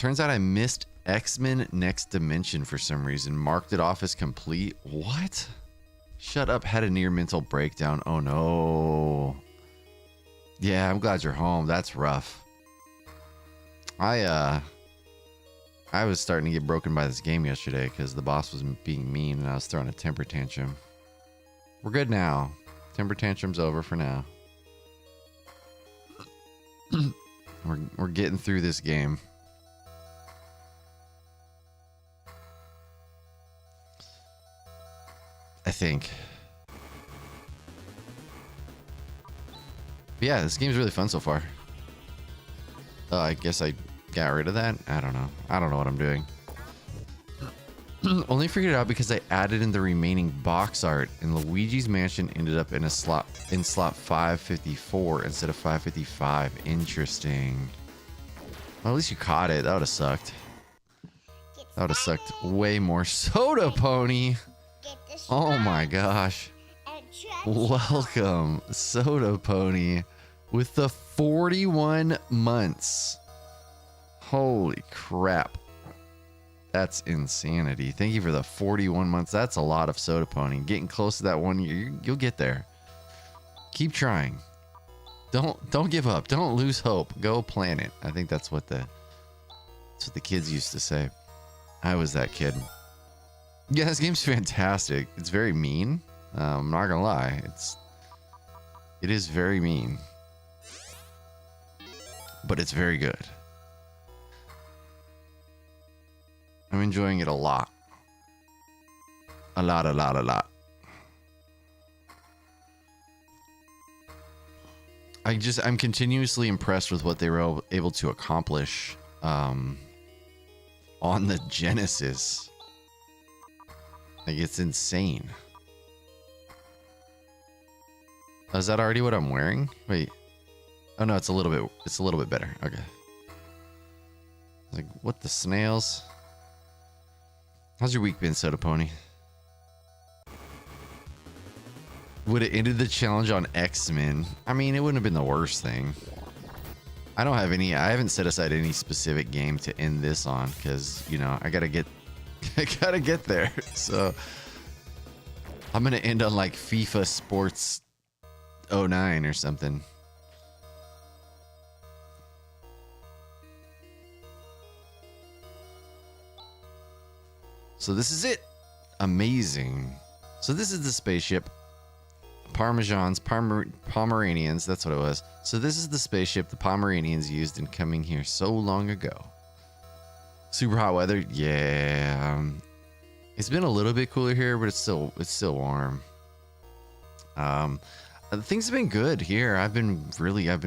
Turns out I missed X-Men Next Dimension for some reason. Marked it off as complete. What? Shut up. Had a near mental breakdown. Oh no. Yeah, I'm glad you're home. That's rough. I was starting to get broken by this game yesterday because the boss was being mean and I was throwing a temper tantrum. We're good now. Temper tantrum's over for now. We're getting through this game. I think. But yeah, this game's really fun so far. I guess I got rid of that. I don't know. I don't know what I'm doing. Only figured it out because I added in the remaining box art, and Luigi's Mansion ended up in slot 554 instead of 555. Interesting. Well, at least you caught it. That would have sucked. That would have sucked way more. Soda Pony. Oh my gosh. Welcome, Soda Pony, with the 41 months. Holy crap. That's insanity. Thank you for the 41 months. That's a lot of Soda Pony. Getting close to that 1 year. You'll get there. Keep trying. Don't give up. Don't lose hope. Go planet. I think that's what the kids used to say. I was that kid. Yeah, this game's fantastic. It's very mean. I'm not gonna lie. It is very mean. But it's very good. I'm enjoying it a lot. A lot. I'm continuously impressed with what they were able to accomplish on the Genesis. Like, it's insane. Oh, is that already what I'm wearing? Wait. Oh no, it's a little bit better. Okay. Like, what the snails? How's your week been, Soda Pony? Would it ended the challenge on X-Men? I mean, it wouldn't have been the worst thing. I haven't set aside any specific game to end this on because, you know, I gotta get there. So I'm gonna end on like FIFA Sports 09 or something. So this is it. Amazing. So this is the spaceship. Pomeranians, that's what it was. So this is the spaceship the Pomeranians used in coming here so long ago. Super hot weather. Yeah. It's been a little bit cooler here, but it's still warm. Things have been good here. I've been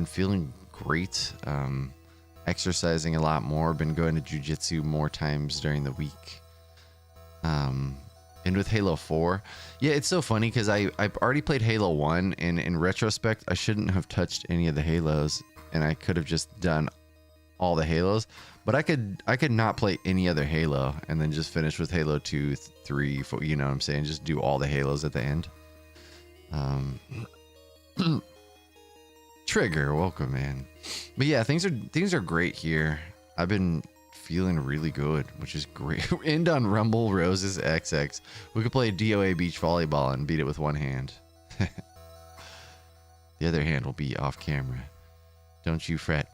feeling great. Exercising a lot more. Been going to jiu-jitsu more times during the week. And with Halo 4, yeah, it's so funny because I've already played Halo 1, and in retrospect, I shouldn't have touched any of the Halos, and I could have just done all the Halos, but I could not play any other Halo and then just finish with Halo 2, 3, 4, you know what I'm saying? Just do all the Halos at the end. Trigger, welcome, man. But yeah, things are great here. I've been feeling really good, which is great. End on Rumble Roses XX. We could play DOA beach volleyball and beat it with one hand. The other hand will be off camera. Don't you fret.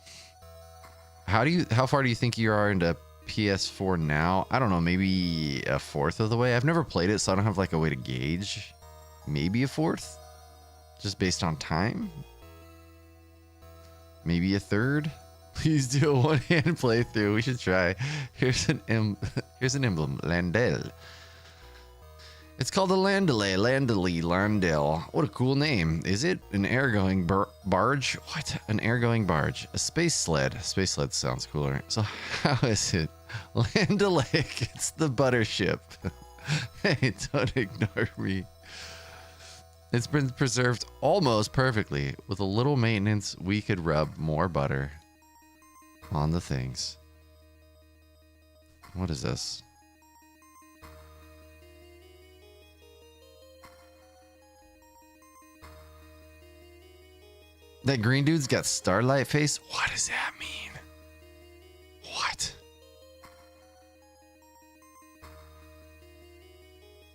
How far do you think you are into PS4 now? I don't know, maybe a fourth of the way. I've never played it, so I don't have like a way to gauge. Maybe a fourth? Just based on time? Maybe a third? Please do a one-hand playthrough. We should try. Here's an emblem. Landel. It's called a Landele. Landel. What a cool name. Is it an air-going barge? What? An air-going barge. A space sled. Space sled sounds cooler. So how is it? Landelic. It's the butter ship. Hey, don't ignore me. It's been preserved almost perfectly. With a little maintenance, we could rub more butter on the things. What is this? That green dude's got starlight face? What does that mean? What?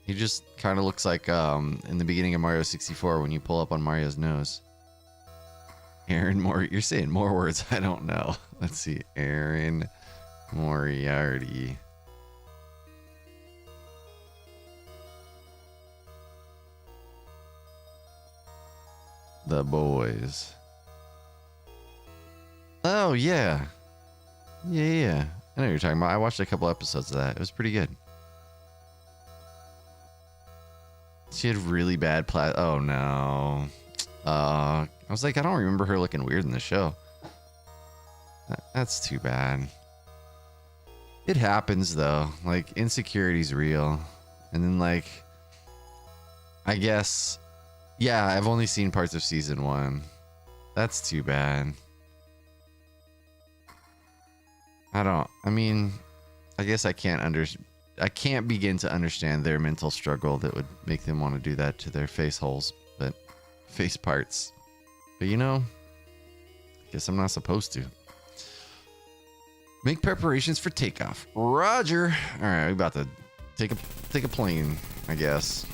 He just kind of looks like in the beginning of Mario 64 when you pull up on Mario's nose. Aaron You're saying more words. I don't know. Let's see. Aaron Moriarty. The Boys. Oh, yeah. Yeah. I know what you're talking about. I watched a couple episodes of that. It was pretty good. She had really bad oh, no. I was like, I don't remember her looking weird in the show. That's too bad. It happens, though. Like, insecurity's real. And then, like, I guess... Yeah, I've only seen parts of season 1. That's too bad. I mean, I guess I can't begin to understand their mental struggle that would make them want to do that to their face holes, but face parts. But you know, I guess I'm not supposed to. Make preparations for takeoff. Roger. All right, we're about to take a plane, I guess.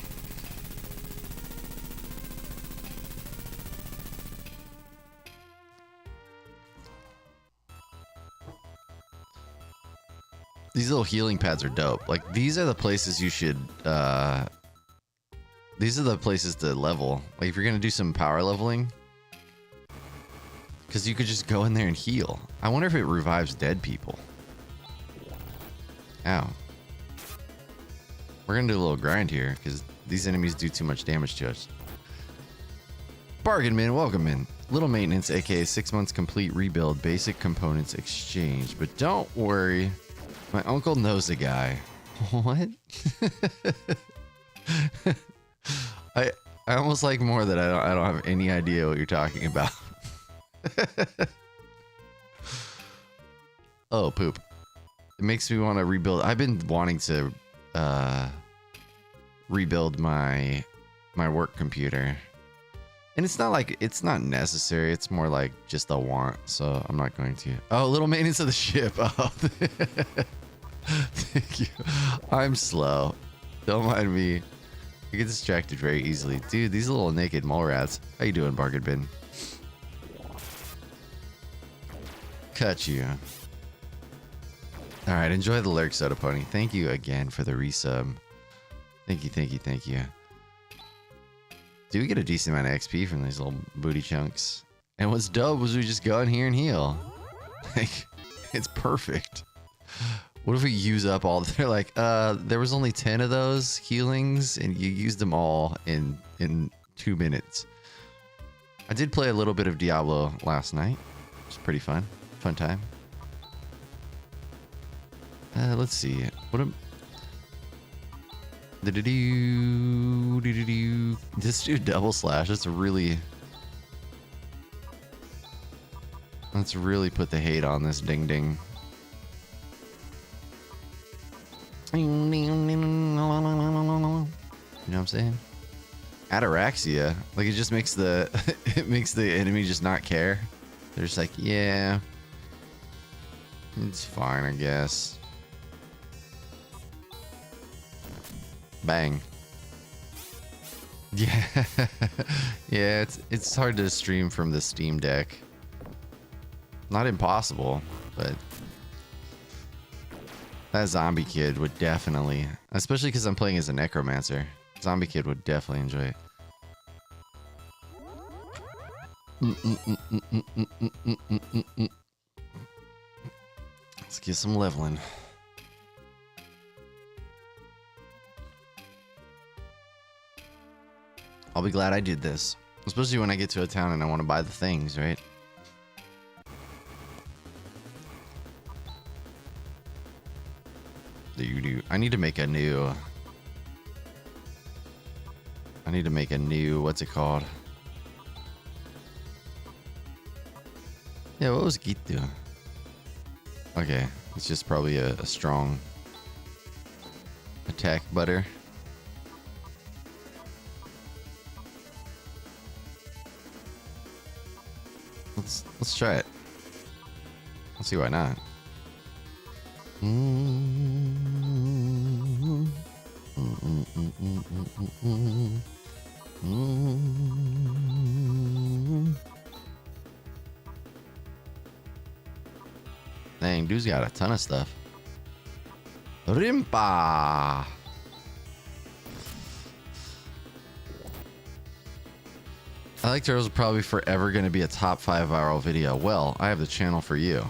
These little healing pads are dope. Like, these are the places you should, these are the places to level. Like, if you're going to do some power leveling, because you could just go in there and heal. I wonder if it revives dead people. Ow. We're going to do a little grind here, because these enemies do too much damage to us. Bargain Min, welcome in. Little maintenance, aka 6 months complete rebuild, basic components exchange. But don't worry. My uncle knows a guy. What? I almost like more that I don't have any idea what you're talking about. Oh, poop. It makes me want to rebuild. I've been wanting to rebuild my work computer. And it's not necessary. It's more like just a want, so I'm not going to. Oh, little maintenance of the ship. Oh. Thank you. I'm slow. Don't mind me. I get distracted very easily. Dude, these little naked mole rats. How you doing, Bargain Bin? Cut you. Alright, enjoy the lurk, Soda Pony. Thank you again for the resub. Thank you, thank you, thank you. Do we get a decent amount of XP from these little booty chunks? And what's dope was we just go in here and heal. Like, it's perfect. What if we use up all? They're like, there was only 10 of those healings, and you used them all in 2 minutes. I did play a little bit of Diablo last night. It was pretty fun. Fun time. Let's see. Just do double slash. Let's really put the hate on this ding ding. You know what I'm saying? Ataraxia. Like, it just makes the it makes the enemy just not care. They're just like, yeah, it's fine, I guess. Bang. Yeah. Yeah, it's hard to stream from the Steam Deck. Not impossible, but that zombie kid would definitely, especially because I'm playing as a necromancer. Zombie kid would definitely enjoy it. Let's get some leveling. I'll be glad I did this, especially when I get to a town and I want to buy the things, right? I need to make a new. What's it called? Yeah, what was Geet do? Okay, it's just probably a strong attack butter. Let's try it. Let's see why not. Dang, dude's got a ton of stuff. Rimpa. I like Turtles probably forever going to be a top 5 viral video. Well, I have the channel for you.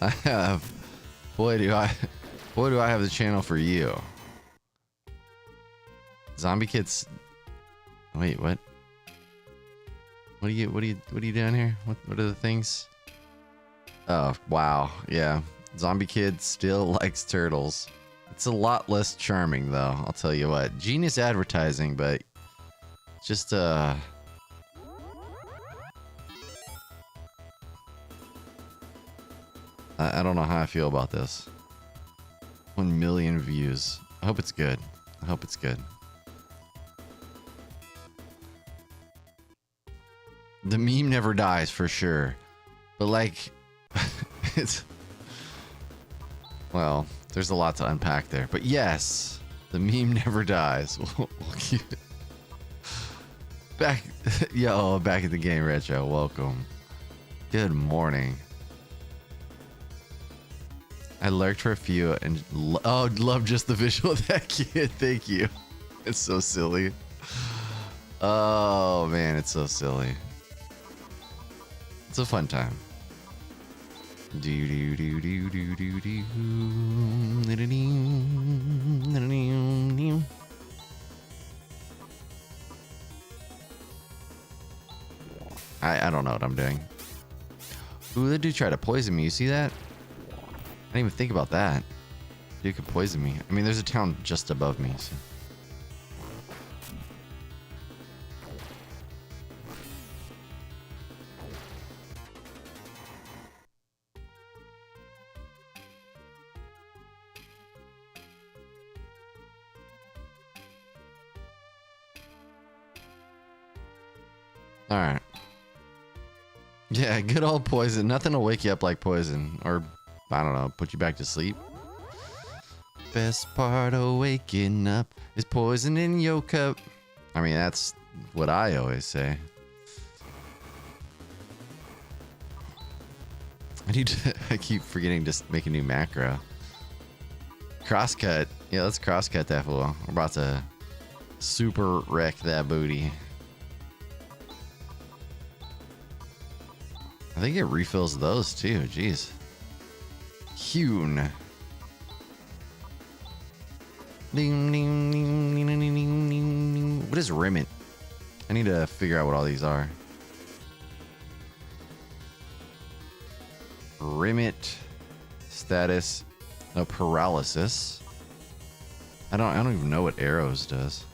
I have, boy do I have the channel for you. Zombie Kids. Wait, what? What are you doing here? What are the things? Oh, wow. Yeah. Zombie Kid still likes turtles. It's a lot less charming though, I'll tell you what. Genius advertising, but just I don't know how I feel about this. 1 million views. I hope it's good. I hope it's good. The meme never dies for sure. But like it's, well, there's a lot to unpack there. But yes, the meme never dies. We'll keep it. Back back at the game, Retro. Welcome. Good morning. I lurked for a few and love just the visual of that kid. Thank you. It's so silly. Oh man, it's so silly. It's a fun time. Do do do do do do do. I don't know what I'm doing. Ooh, that dude tried to poison me. You see that? I didn't even think about that. Dude could poison me. I mean, there's a town just above me. So. All right. Yeah, good old poison. Nothing will wake you up like poison. Or, I don't know, put you back to sleep. Best part of waking up is poison in your cup. I mean, that's what I always say. I keep forgetting to make a new macro. Crosscut. Yeah, let's crosscut that fool. We're about to super wreck that booty. I think it refills those too. Jeez. Hewn. What is Remit? I need to figure out what all these are. Remit status. No, paralysis. I don't even know what arrows does.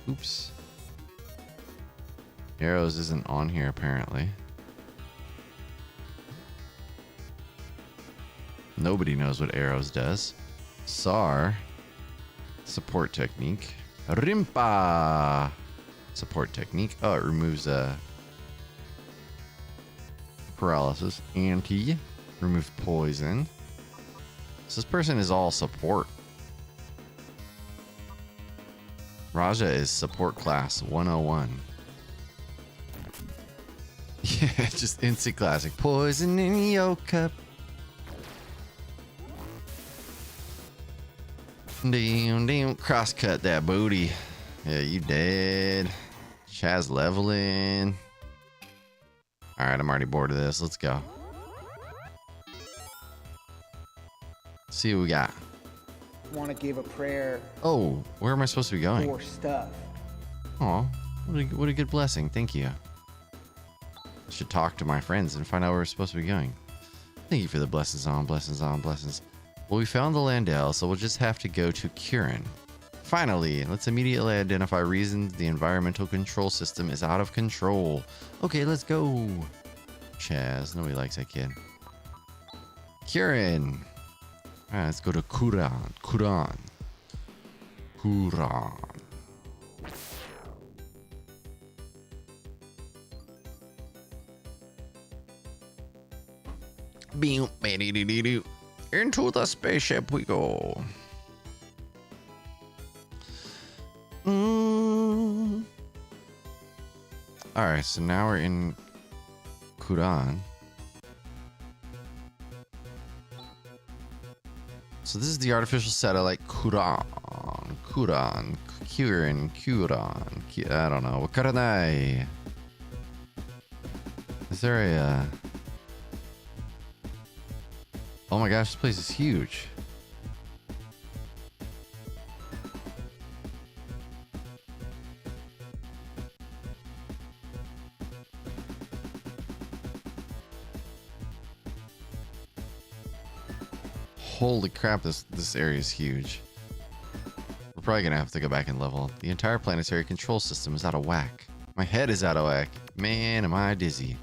Oops. Arrows isn't on here apparently. Nobody knows what arrows does. SAR. Support technique. Rimpa. Support technique. Oh, it removes paralysis. Anti. Remove poison. So this person is all support. Raja is support class 101. Yeah, just instant classic. Poison in your cup. Damn, crosscut that booty. Yeah, you dead. Chaz leveling. Alright, I'm already bored of this. Let's go. See what we got. Want to give a prayer. Oh, where am I supposed to be going? For stuff. Oh, what a good blessing. Thank you. I should talk to my friends and find out where we're supposed to be going. Thank you for the blessings on blessings on blessings. Well, we found the Landell, so we'll just have to go to Kieran. Finally, let's immediately identify reasons the environmental control system is out of control. Okay, let's go. Chaz, nobody likes that kid. Kieran. All right, let's go to Kuran. Into the spaceship we go. Alright, so now we're in Kuran. So this is the artificial satellite Kuran. I don't know. Wakaranai. Is there a... Oh my gosh, this place is huge. Holy crap, this area is huge. We're probably gonna have to go back and level. The entire planetary control system is out of whack. My head is out of whack. Man, am I dizzy.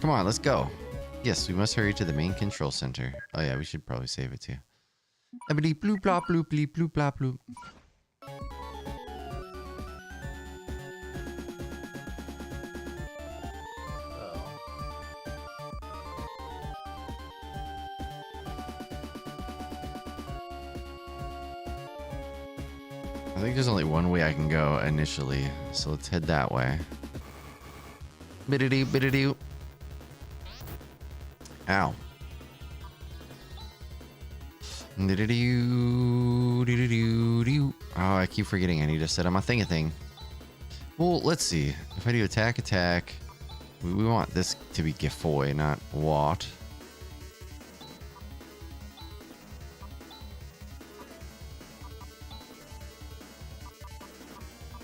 Come on, let's go. Yes, we must hurry to the main control center. Oh yeah, we should probably save it too. Bloop bloop bloop bloop bloop bloop bloop. I think there's only one way I can go initially, so let's head that way. Bididoo, bididoo. Ow. Dididoo, dididoo, doo. Oh, I keep forgetting I need to set on my thing. Well, let's see. If I do attack, we want this to be Gifoy, not Wat.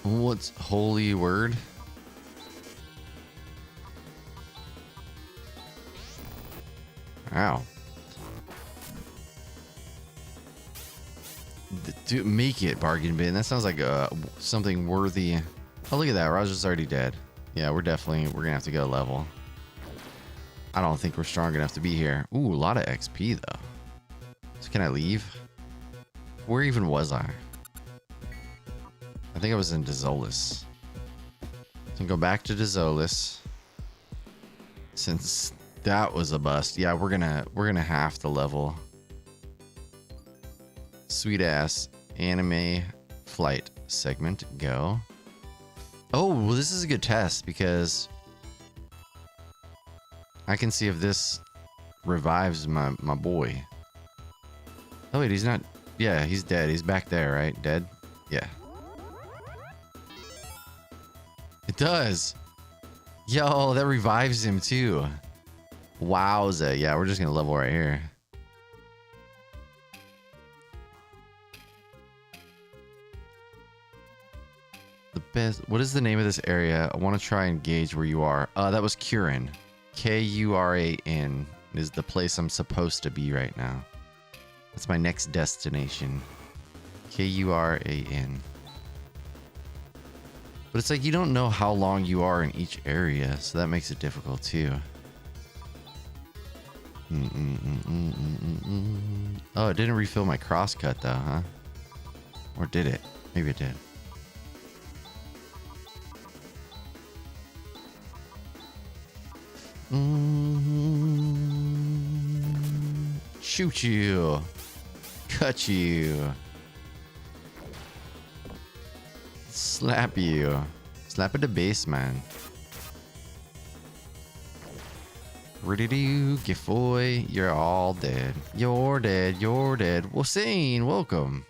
What's holy word? Ow. Dude, make it, bargain bin. That sounds like something worthy. Oh, look at that. Raja's already dead. Yeah, we're gonna have to go level. I don't think we're strong enough to be here. Ooh, a lot of XP though. So can I leave? Where even was I? I think I was in Dezolis. So go back to Dezolis. Since that was a bust. Yeah, we're gonna have to level. Sweet ass anime flight segment. Go. Oh, well, this is a good test because I can see if this revives my boy. Oh wait, he's not. Yeah, he's dead. He's back there, right? Dead? Yeah. It does. Yo, that revives him too. Wowza. Yeah, we're just gonna level right here. The best. What is the name of this area? I want to try and gauge where you are. That was Kuran. Kuran is the place I'm supposed to be right now. That's my next destination. Kuran. But it's like you don't know how long you are in each area, so that makes it difficult too. Oh, it didn't refill my crosscut though, huh? Or did it? Maybe it did. Shoot you. Cut you. Slap you. Slap at the base, man. Ready-do, Gifoy, you're all dead. You're dead, you're dead. Wasane, welcome.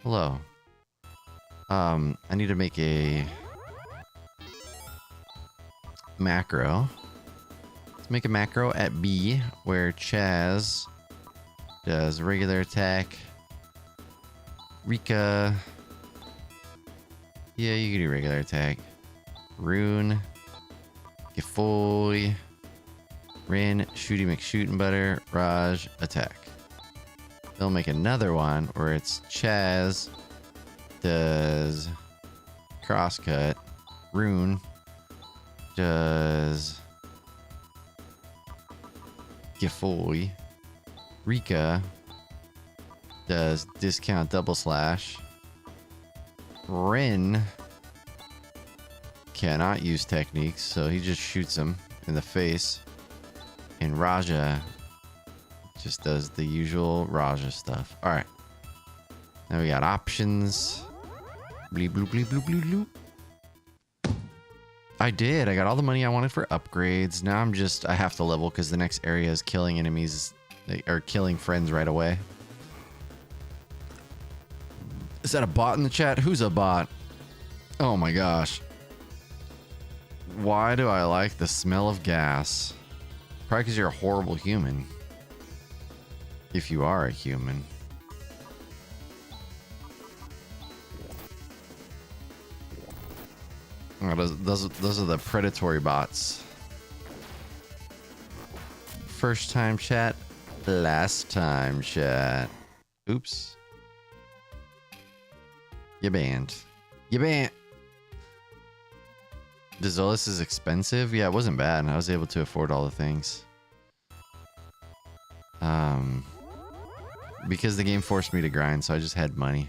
Hello. I need to make a macro. Let's make a macro at B where Chaz does regular attack. Rika. Yeah, you can do regular attack. Rune. Gifoy. Rin, Shooty McShootin' Butter, Raj, attack. They'll make another one where it's Chaz does crosscut. Rune does Gifoy. Rika does discount double slash. Rin cannot use techniques, so he just shoots him in the face. And Raja just does the usual Raja stuff. All right. Now we got options. Bleep, bloop, bleep, bloop, bloop, bloop. I did. I got all the money I wanted for upgrades. Now I have to level because the next area is killing enemies or killing friends right away. Is that a bot in the chat? Who's a bot? Oh my gosh. Why do I like the smell of gas? Probably because you're a horrible human. If you are a human. Oh, those are the predatory bots. First time chat, last time chat. Oops. You banned. You banned. Dezolis is expensive? Yeah, it wasn't bad. I was able to afford all the things. Because the game forced me to grind, so I just had money.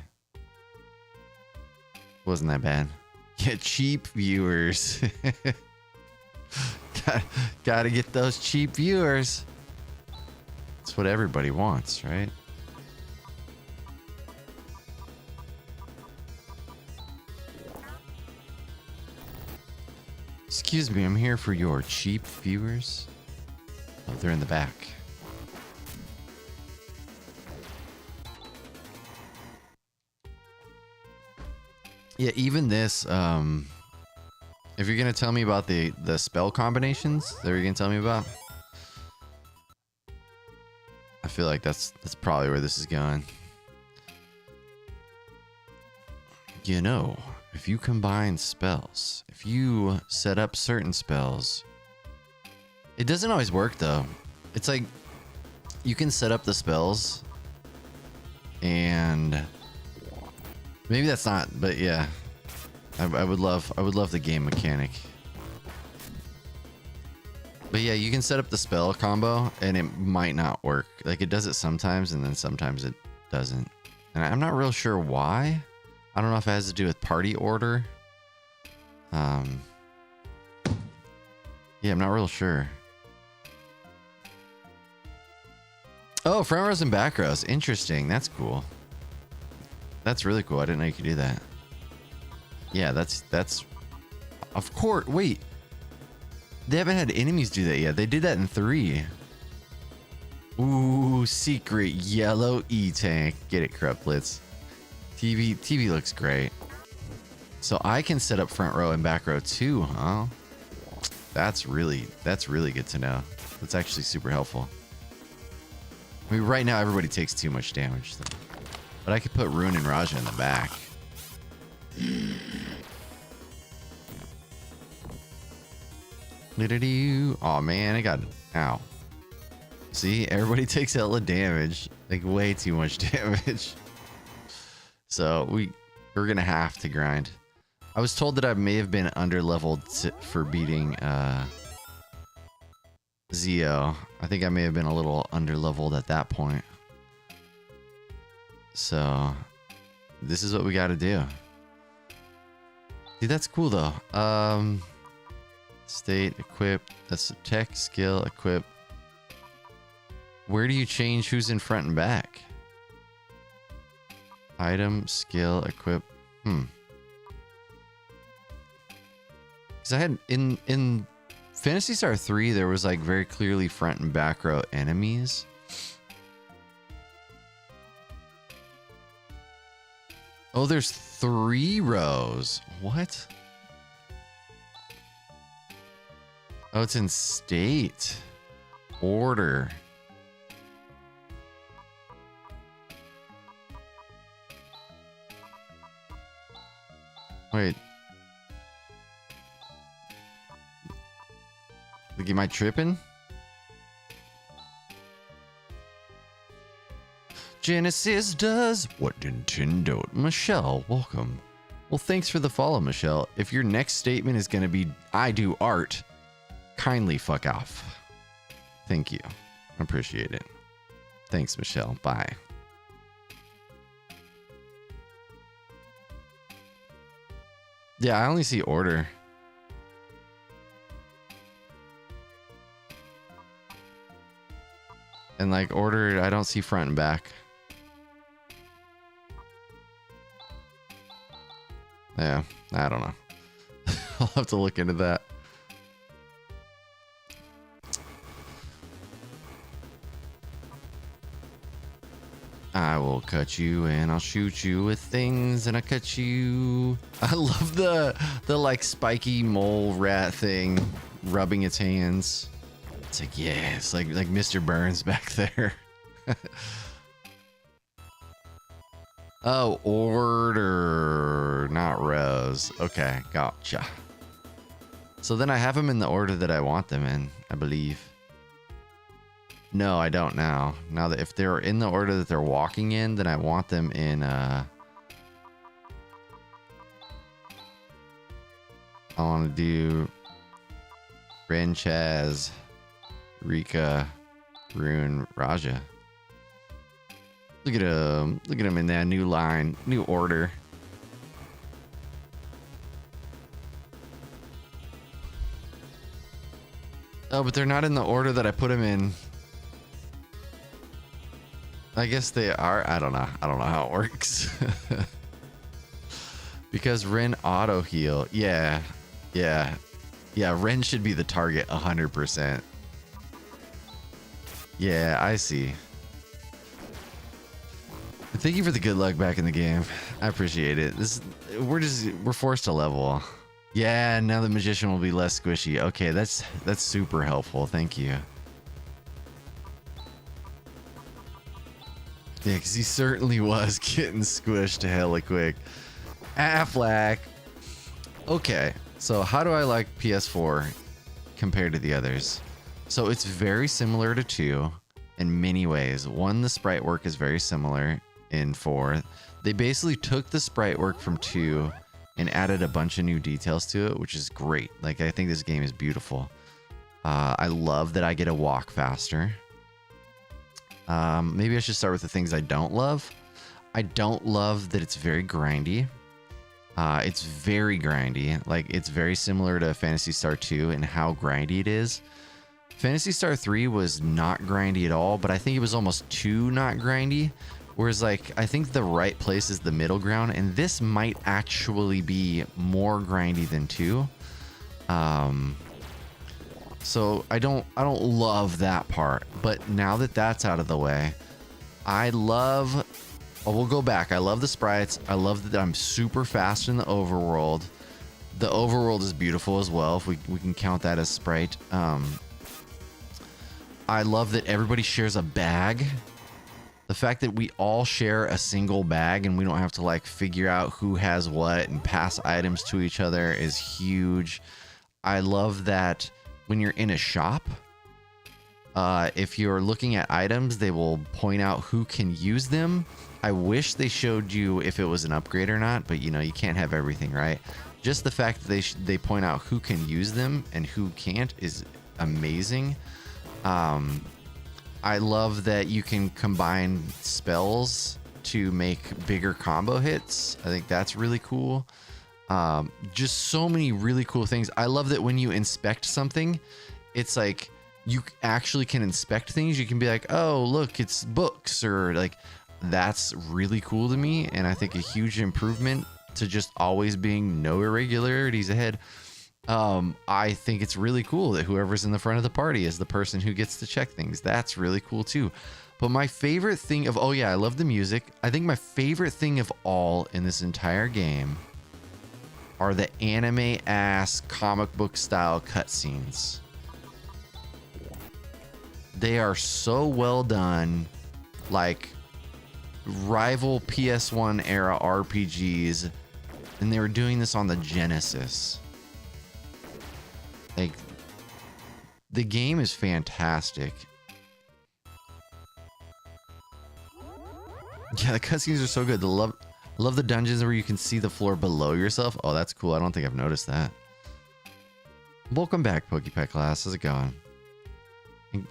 Wasn't that bad. Yeah, cheap viewers. Gotta get those cheap viewers. That's what everybody wants, right? Excuse me, I'm here for your cheap viewers. Oh, they're in the back. Yeah, even this, if you're gonna tell me about the spell combinations that you're gonna tell me about, I feel like that's probably where this is going. You know, if you combine spells, if you set up certain spells, it doesn't always work though. It's like you can set up the spells and maybe that's not, but yeah. I would love the game mechanic. But yeah, you can set up the spell combo and it might not work. Like it does it sometimes and then sometimes it doesn't. And I'm not real sure why. I don't know if it has to do with party order. Yeah, I'm not real sure. Oh, front rows and back rows. Interesting. That's cool. That's really cool. I didn't know you could do that. Yeah, that's of course. Wait, they haven't had enemies do that yet. They did that in 3. Ooh, secret yellow E-tank. Get it, Corruptlets. TV looks great. So I can set up front row and back row too, huh? That's really good to know. That's actually super helpful. I mean, right now everybody takes too much damage, though. But I could put Rune and Raja in the back. Oh man, I got it. Ow. See, everybody takes hella damage. Like way too much damage. So we're gonna have to grind. I was told that I may have been underleveled for beating Zio. I think I may have been a little underleveled at that point. So this is what we gotta do. Dude, that's cool though. State, equip, that's the tech, skill, equip. Where do you change who's in front and back? Item, skill, equip. Because I had in Phantasy Star 3, there was like very clearly front and back row enemies. Oh, there's 3 rows. What? Oh, it's in state. Order. Wait. Like, am I tripping? Genesis does what Nintendo. Michelle, welcome. Well, thanks for the follow, Michelle. If your next statement is going to be, I do art, kindly fuck off. Thank you. Appreciate it. Thanks, Michelle. Bye. Yeah, I only see order. And like order, I don't see front and back. Yeah, I don't know. I'll have to look into that. I will cut you and I'll shoot you with things and I cut you. I love the like spiky mole rat thing rubbing its hands. It's like, yeah, it's like Mr. Burns back there. Oh, order, not rows. Okay, gotcha. So then I have them in the order that I want them in, I believe. No, I don't now. Now that if they're in the order that they're walking in, then I want them in, I want to do Ren, Chaz, Rika, Rune, Raja. Look at him. Look at him in that new line, new order. Oh, but they're not in the order that I put them in. I guess they are. I don't know. I don't know how it works. Because Ren auto heal. Yeah. Yeah. Yeah, Ren should be the target 100%. Yeah, I see. Thank you for the good luck back in the game. I appreciate it. We're forced to level. Yeah, now the magician will be less squishy. Okay, that's super helpful. Thank you. Yeah, because he certainly was getting squished hella quick. Affleck. Okay, so how do I like PS4 compared to the others? So it's very similar to 2 in many ways. 1, the sprite work is very similar in 4. They basically took the sprite work from 2 and added a bunch of new details to it, which is great. Like, I think this game is beautiful. I love that I get to walk faster. Maybe I should start with the things I don't love. I don't love that it's very grindy. It's very grindy. Like, it's very similar to Phantasy Star 2 and how grindy it is. Phantasy Star 3 was not grindy at all, but I think it was almost too not grindy. Whereas, like, I think the right place is the middle ground, and this might actually be more grindy than 2. So I don't love that part. But now that that's out of the way, I love. Oh, we'll go back. I love the sprites. I love that I'm super fast in the overworld. The overworld is beautiful as well, if we can count that as sprite. I love that everybody shares a bag. The fact that we all share a single bag and we don't have to like figure out who has what and pass items to each other is huge. I love that when you're in a shop, if you're looking at items, they will point out who can use them. I wish they showed you if it was an upgrade or not, but you know, you can't have everything, right? Just the fact that they point out who can use them and who can't is amazing. I love that you can combine spells to make bigger combo hits. I think that's really cool. Just so many really cool things. I love that when you inspect something, it's like you actually can inspect things. You can be like, oh, look, it's books, or like, that's really cool to me. And I think a huge improvement to just always being no irregularities ahead. I think it's really cool that whoever's in the front of the party is the person who gets to check things. That's really cool too. But my favorite thing of, oh yeah, I love the music. I think my favorite thing of all in this entire game are the anime ass comic book style cutscenes. They are so well done, like rival PS1 era RPGs, and they were doing this on the Genesis. Like, the game is fantastic. Yeah, the cutscenes are so good. Love the dungeons where you can see the floor below yourself. Oh, that's cool. I don't think I've noticed that. Welcome back, Pokepet class. How's it going?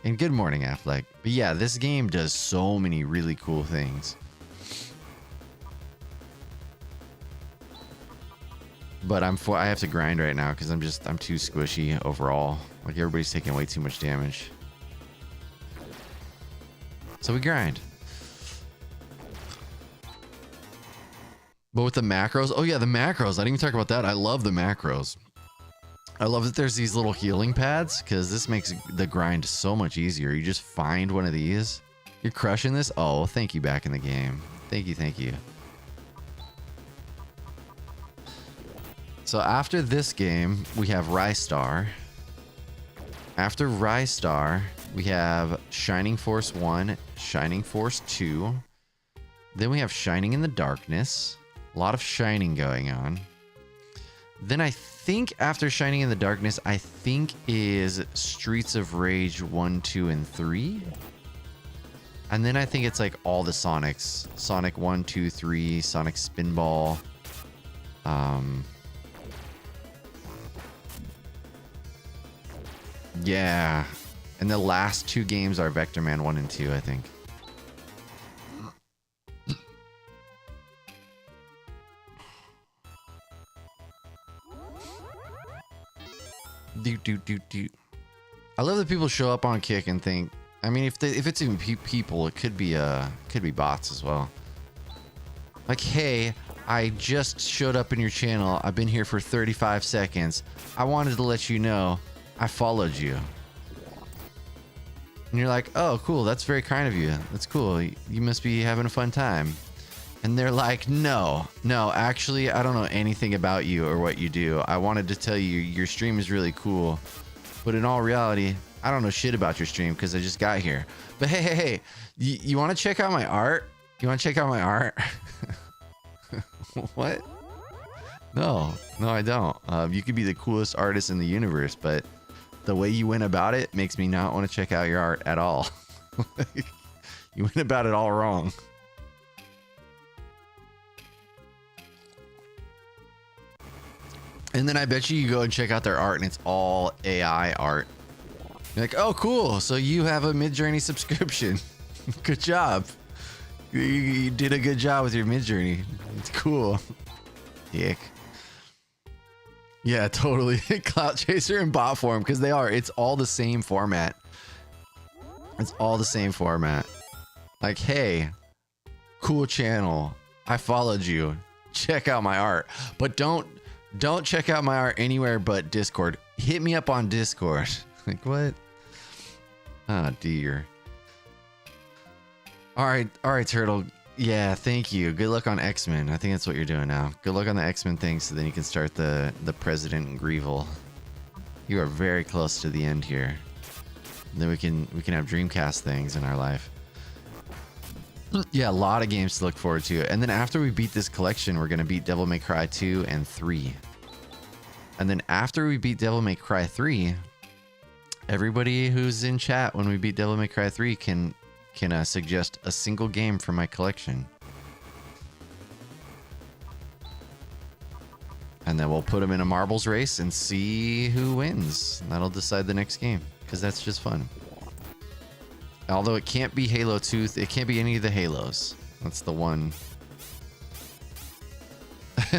And good morning, Affleck. But yeah, this game does so many really cool things. But I have to grind right now because I'm too squishy overall. Like, everybody's taking way too much damage. So we grind. But with the macros, oh yeah, the macros. I didn't even talk about that. I love the macros. I love that there's these little healing pads because this makes the grind so much easier. You just find one of these You're crushing this? Oh, thank you back in the game. Thank you, thank you. So after this game, we have Rystar. After Rystar, we have Shining Force 1, Shining Force 2. Then we have Shining in the Darkness. A lot of Shining going on. Then I think after Shining in the Darkness, I think is Streets of Rage 1, 2, and 3. And then I think it's like all the Sonics. Sonic 1, 2, 3, Sonic Spinball. Yeah. And the last two games are Vector Man 1 and 2, I think. I love that people show up on Kick and think, I mean, if it's even people, it could be bots as well. Like, hey, I just showed up in your channel. I've been here for 35 seconds. I wanted to let you know I followed you. And you're like, oh, cool. That's very kind of you. That's cool. You must be having a fun time. And they're like, no, actually, I don't know anything about you or what you do. I wanted to tell you your stream is really cool. But in all reality, I don't know shit about your stream because I just got here. But hey, you want to check out my art? You want to check out my art? What? No, I don't. You could be the coolest artist in the universe, but the way you went about it makes me not want to check out your art at all. You went about it all wrong. And then I bet you go and check out their art and it's all AI art. You're like, oh, cool. So you have a Midjourney subscription. Good job. You did a good job with your Midjourney. It's cool. Dick. Yeah, totally. Clout Chaser and bot form, because they are. It's all the same format. It's all the same format. Like, hey, cool channel. I followed you. Check out my art. But don't check out my art anywhere but Discord. Hit me up on Discord. Like, what? Oh, dear. All right, Turtle. Yeah, thank you. Good luck on X-Men. I think that's what you're doing now. Good luck on the X-Men thing so then you can start the President Grievel. You are very close to the end here. And then we can have Dreamcast things in our life. Yeah, a lot of games to look forward to. And then after we beat this collection, we're going to beat Devil May Cry 2 and 3. And then after we beat Devil May Cry 3, everybody who's in chat when we beat Devil May Cry 3 can suggest a single game for my collection. And then we'll put them in a marbles race and see who wins. And that'll decide the next game, because that's just fun. Although it can't be Halo 2, it can't be any of the Halos. That's the one.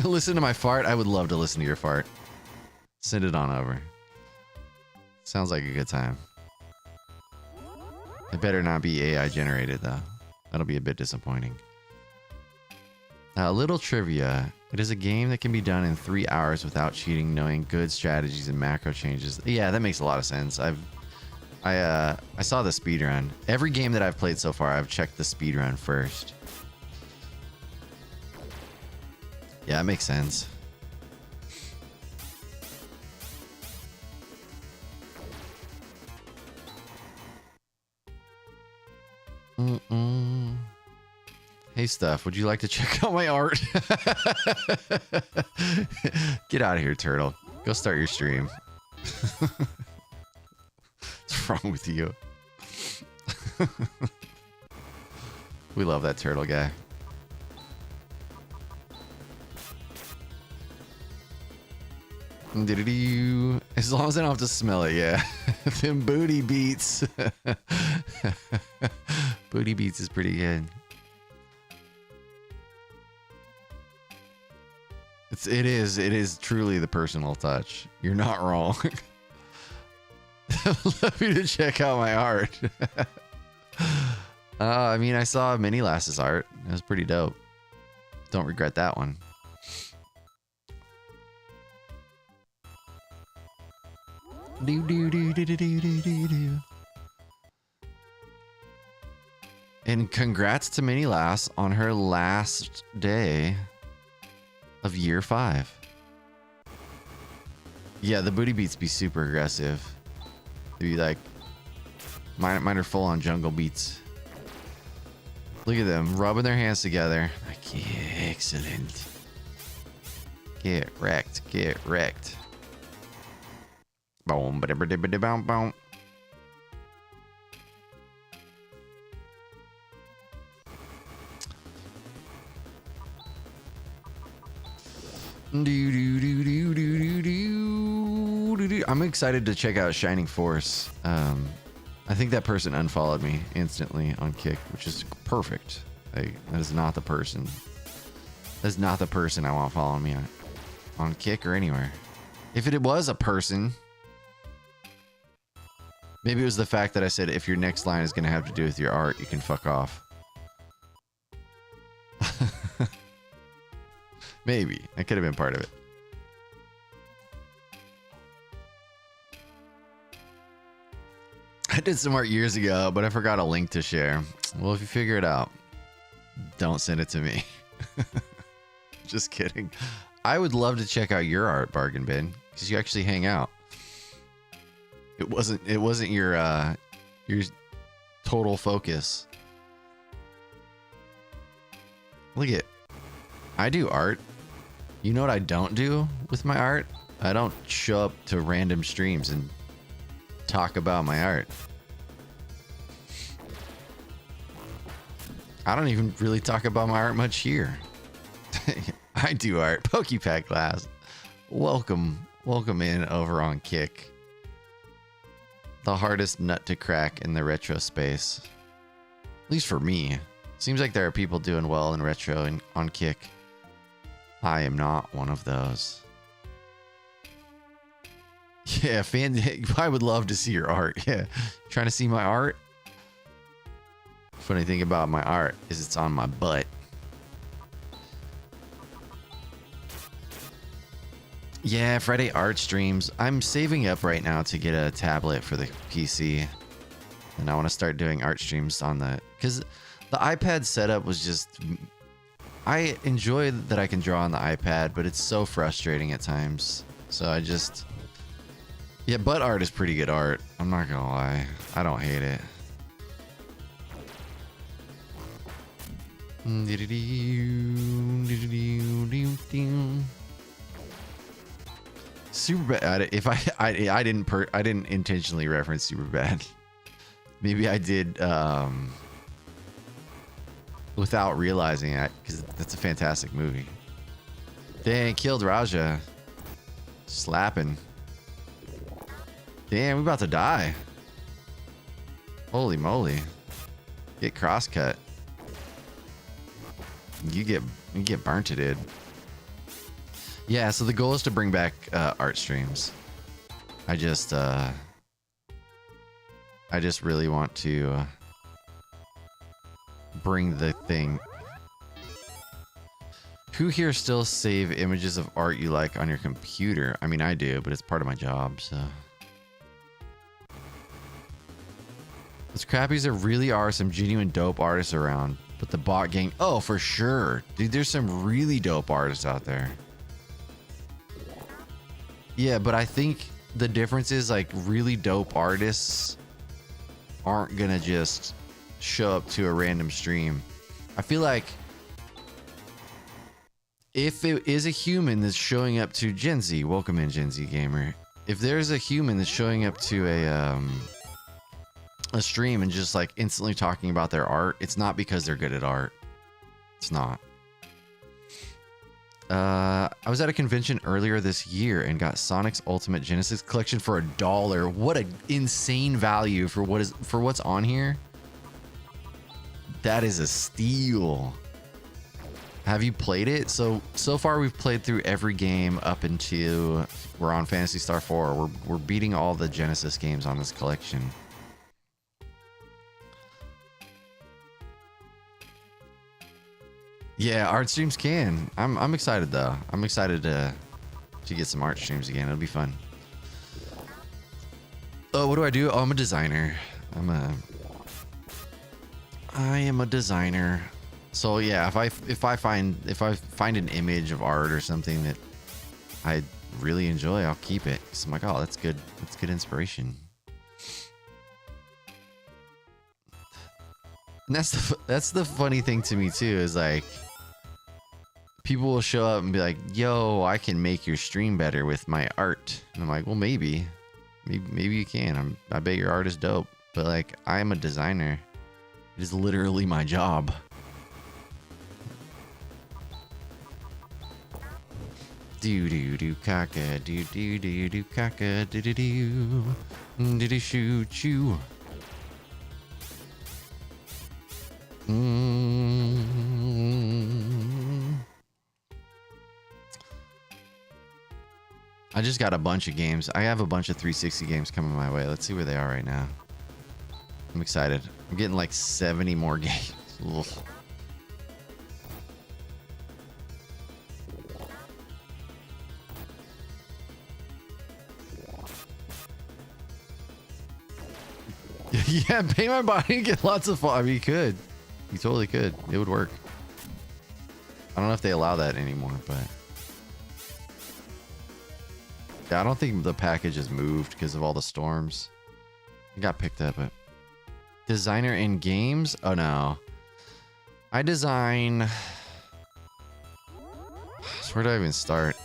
Listen to my fart? I would love to listen to your fart. Send it on over. Sounds like a good time. It better not be AI generated, though. That'll be a bit disappointing. A little trivia. It is a game that can be done in 3 hours without cheating, knowing good strategies and macro changes. Yeah, that makes a lot of sense. I saw the speedrun. Every game that I've played so far, I've checked the speedrun first. Yeah, it makes sense. Hey, Stuff, would you like to check out my art? Get out of here, Turtle. Go start your stream. What's wrong with you? We love that turtle guy. As long as I don't have to smell it, yeah. Them booty beats. Booty beats is pretty good. It is truly the personal touch. You're not wrong. Love you to check out my art. I mean, I saw Mini Lass's art. It was pretty dope. Don't regret that one. And congrats to Minnie Lass on her last day of year 5. Yeah, the booty beats be super aggressive. Be like, mine are full on jungle beats. Look at them rubbing their hands together. Like, yeah, excellent. Get wrecked, get wrecked. Boom, boom, boom. I'm excited to check out Shining Force. I think that person unfollowed me instantly on Kick, which is perfect. Like, that is not the person. That's not the person I want following me on Kick or anywhere. If it was a person, maybe it was the fact that I said if your next line is going to have to do with your art, you can fuck off. Maybe. That could have been part of it. I did some art years ago, but I forgot a link to share. Well, if you figure it out, don't send it to me. Just kidding. I would love to check out your art, Bargain Bin, because you actually hang out. It wasn't your total focus. Look at, I do art. You know what I don't do with my art? I don't show up to random streams and talk about my art. I don't even really talk about my art much here. I do art. Pokepack Glass. Welcome in over on Kick. The hardest nut to crack in the retro space. At least for me. Seems like there are people doing well in retro and on Kick. I am not one of those. Yeah, I would love to see your art. Yeah. Trying to see my art? Funny thing about my art is it's on my butt. Yeah, Friday art streams. I'm saving up right now to get a tablet for the PC. And I want to start doing art streams on the... Because the iPad setup was just... I enjoy that I can draw on the iPad, but it's so frustrating at times. So I just... Yeah, butt art is pretty good art. I'm not gonna lie. I don't hate it. Super bad. If I didn't intentionally reference Super Bad. Maybe I did without realizing it, because that's a fantastic movie. Dang, killed Raja. Slapping. Damn, we about to die. Holy moly. Get crosscut. You get burnt to dude. Yeah, so the goal is to bring back art streams. I just really want to bring the thing. Who here still save images of art you like on your computer? I mean, I do, but it's part of my job, so. As crappy as there really are some genuine dope artists around, but the bot gang, oh, for sure. Dude, there's some really dope artists out there. Yeah, but I think the difference is, like, really dope artists aren't gonna just show up to a random stream. I feel like if it is a human that's showing up to Gen Z, welcome in Gen Z Gamer. If there's a human that's showing up to a stream and just like instantly talking about their art, it's not because they're good at art. It's not. I was at a convention earlier this year and got Sonic's Ultimate Genesis collection for $1. What an insane value for what's on here. That is a steal. Have you played it? So far we've played through every game up until we're on Phantasy Star 4. We're beating all the Genesis games on this collection. Yeah, art streams can. I'm excited though. I'm excited to get some art streams again. It'll be fun. Oh, what do I do? Oh, I'm a designer. I am a designer. So yeah, if I find an image of art or something that I really enjoy, I'll keep it. So I'm like, oh, that's good. That's good inspiration. And that's the funny thing to me too, is like people will show up and be like, yo, I can make your stream better with my art. And I'm like, well, maybe you can. I bet your art is dope. But like, I am a designer. It is literally my job. Do do do caca do do do do caca do do do do shoo choo. I just got a bunch of games. I have a bunch of 360 games coming my way. Let's see where they are right now. I'm excited. I'm getting like 70 more games. Ugh. Yeah, pay my body and get lots of fun. I mean, you could. You totally could. It would work. I don't know if they allow that anymore, but... yeah, I don't think the package has moved because of all the storms. It got picked up, but... designer in games? Oh, no. I design... so where do I even start?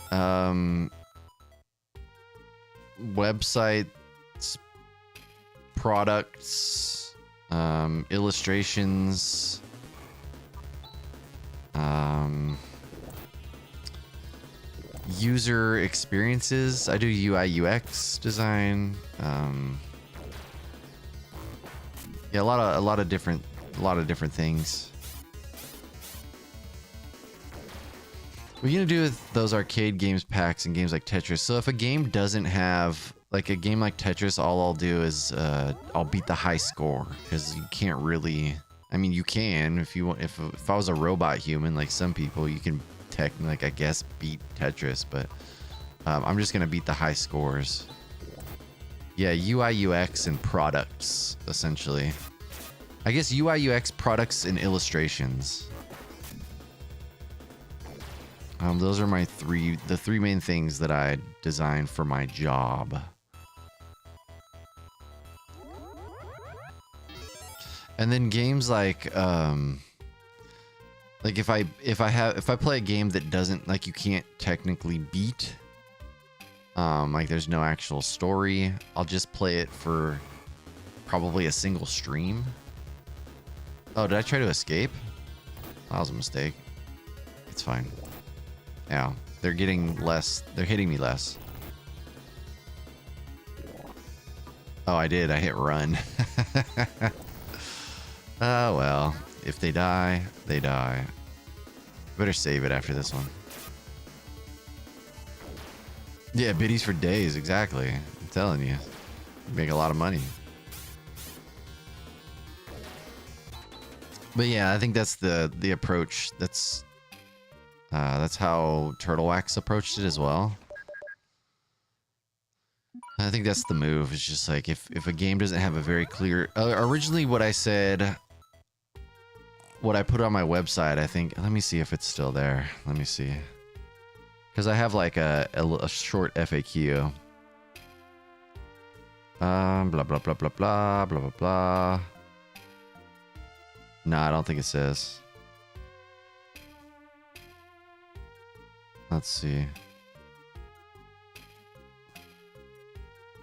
Websites... products, illustrations, user experiences. I do UI UX design. Yeah, a lot of different things. What are you gonna do with those arcade games packs and games like Tetris? So if a game doesn't have, like a game like Tetris, all I'll do is I'll beat the high score, because you can't really. I mean, you can if you want. If I was a robot human like some people, you can technically, like, I guess, beat Tetris, but I'm just gonna beat the high scores. Yeah, UI UX and products, essentially. I guess UI UX, products, and illustrations. Those are my the three main things that I design for my job. And then games like if I play a game that doesn't, like, you can't technically beat, like there's no actual story, I'll just play it for probably a single stream. Oh, did I try to escape? That was a mistake. It's fine. Yeah, they're getting less. They're hitting me less. Oh, I did. I hit run. Oh, well. If they die, they die. Better save it after this one. Yeah, biddies for days. Exactly. I'm telling you. You make a lot of money. But yeah, I think that's the approach. That's how Turtle Wax approached it as well. I think that's the move. It's just like, if a game doesn't have a very clear... originally what I said... what I put on my website, I think... let me see if it's still there. Let me see. Because I have like a short FAQ. Blah, blah, blah, blah, blah, blah, blah, blah. No, I don't think it says. Let's see.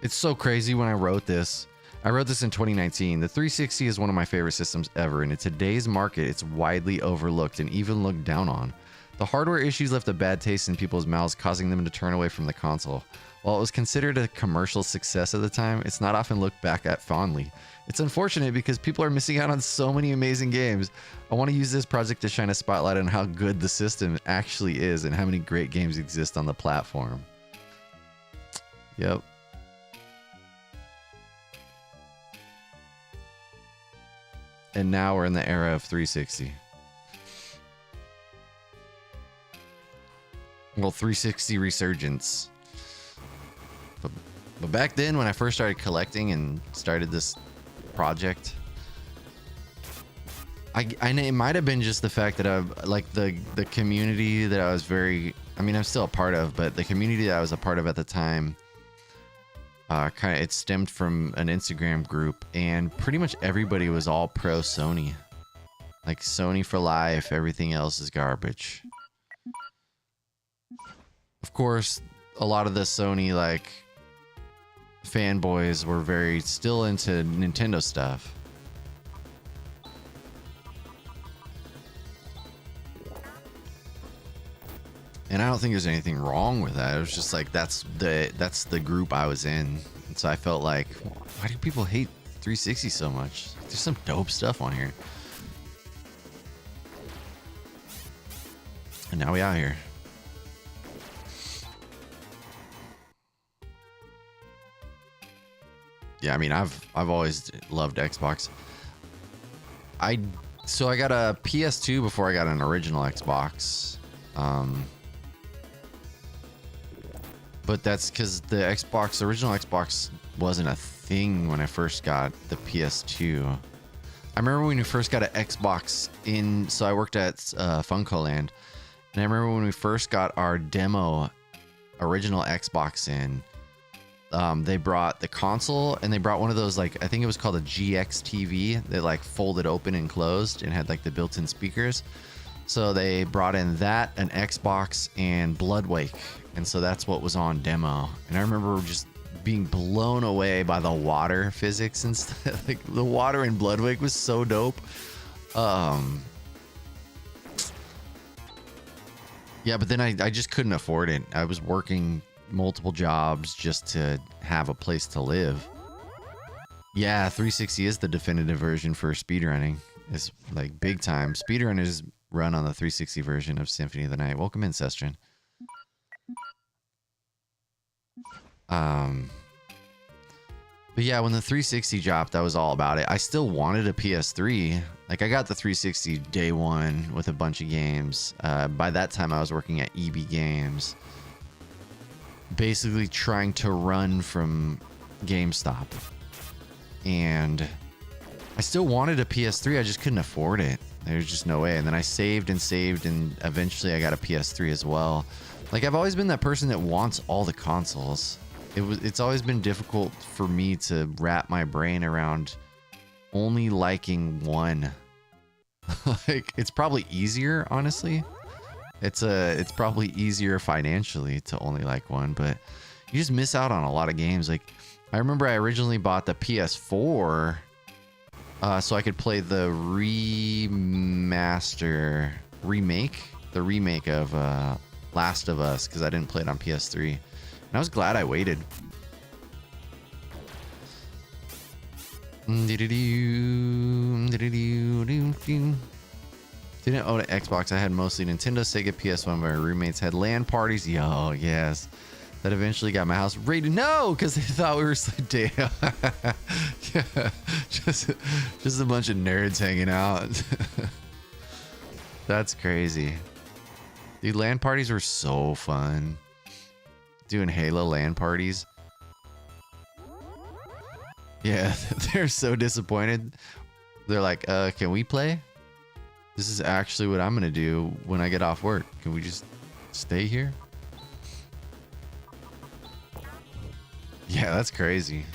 It's so crazy when I wrote this. I wrote this in 2019. The 360 is one of my favorite systems ever, and in today's market, it's widely overlooked and even looked down on. The hardware issues left a bad taste in people's mouths, causing them to turn away from the console. While it was considered a commercial success at the time, it's not often looked back at fondly. It's unfortunate because people are missing out on so many amazing games. I want to use this project to shine a spotlight on how good the system actually is and how many great games exist on the platform. Yep. And now we're in the era of 360. Well, 360 resurgence. But back then, when I first started collecting and started this project, it might have been just the fact that I like the community that I was very, I mean, I'm still a part of, but the community that I was a part of at the time, kind of, it stemmed from an Instagram group, and pretty much everybody was all pro Sony. Like Sony for life, everything else is garbage. Of course, a lot of the Sony like fanboys were very still into Nintendo stuff. And I don't think there's anything wrong with that. It was just like that's the group I was in. And so I felt like, why do people hate 360 so much? There's some dope stuff on here. And now we out here. Yeah, I mean, I've always loved Xbox. So I got a PS2 before I got an original Xbox. But that's because the original Xbox wasn't a thing when I first got the PS2. I remember when we first got an Xbox so I worked at Funcoland, and I remember when we first got our demo original Xbox in, they brought the console, and they brought one of those, like, I think it was called a GX TV that like folded open and closed and had like the built-in speakers. So they brought in that, an Xbox, and Bloodwake. And so that's what was on demo. And I remember just being blown away by the water physics and stuff. Like the water in Bloodwake was so dope. Yeah, but then I just couldn't afford it. I was working multiple jobs just to have a place to live. Yeah, 360 is the definitive version for speedrunning. It's like big time. Speedrunners run on the 360 version of Symphony of the Night. Welcome in, Sestrin. But yeah, when the 360 dropped, that was all about it. I still wanted a PS3. Like, I got the 360 day one with a bunch of games. By that time, I was working at EB Games, basically trying to run from GameStop. And I still wanted a PS3. I just couldn't afford it. There's just no way. And then I saved, and eventually I got a PS3 as well. Like, I've always been that person that wants all the consoles. It's always been difficult for me to wrap my brain around only liking one. Like, it's probably easier, honestly. It's probably easier financially to only like one, but you just miss out on a lot of games. Like, I remember I originally bought the PS4 so I could play the remake of Last of Us, because I didn't play it on PS3. And I was glad I waited. Didn't own an Xbox. I had mostly Nintendo, Sega, PS1. My roommates had LAN parties. Yo, yes. That eventually got my house raided. No, because they thought we were so damn. Yeah, just a bunch of nerds hanging out. That's crazy. Dude, LAN parties were so fun. Doing Halo LAN parties. Yeah, they're so disappointed. They're like, can we play? This is actually what I'm gonna do when I get off work. Can we just stay here? Yeah, that's crazy.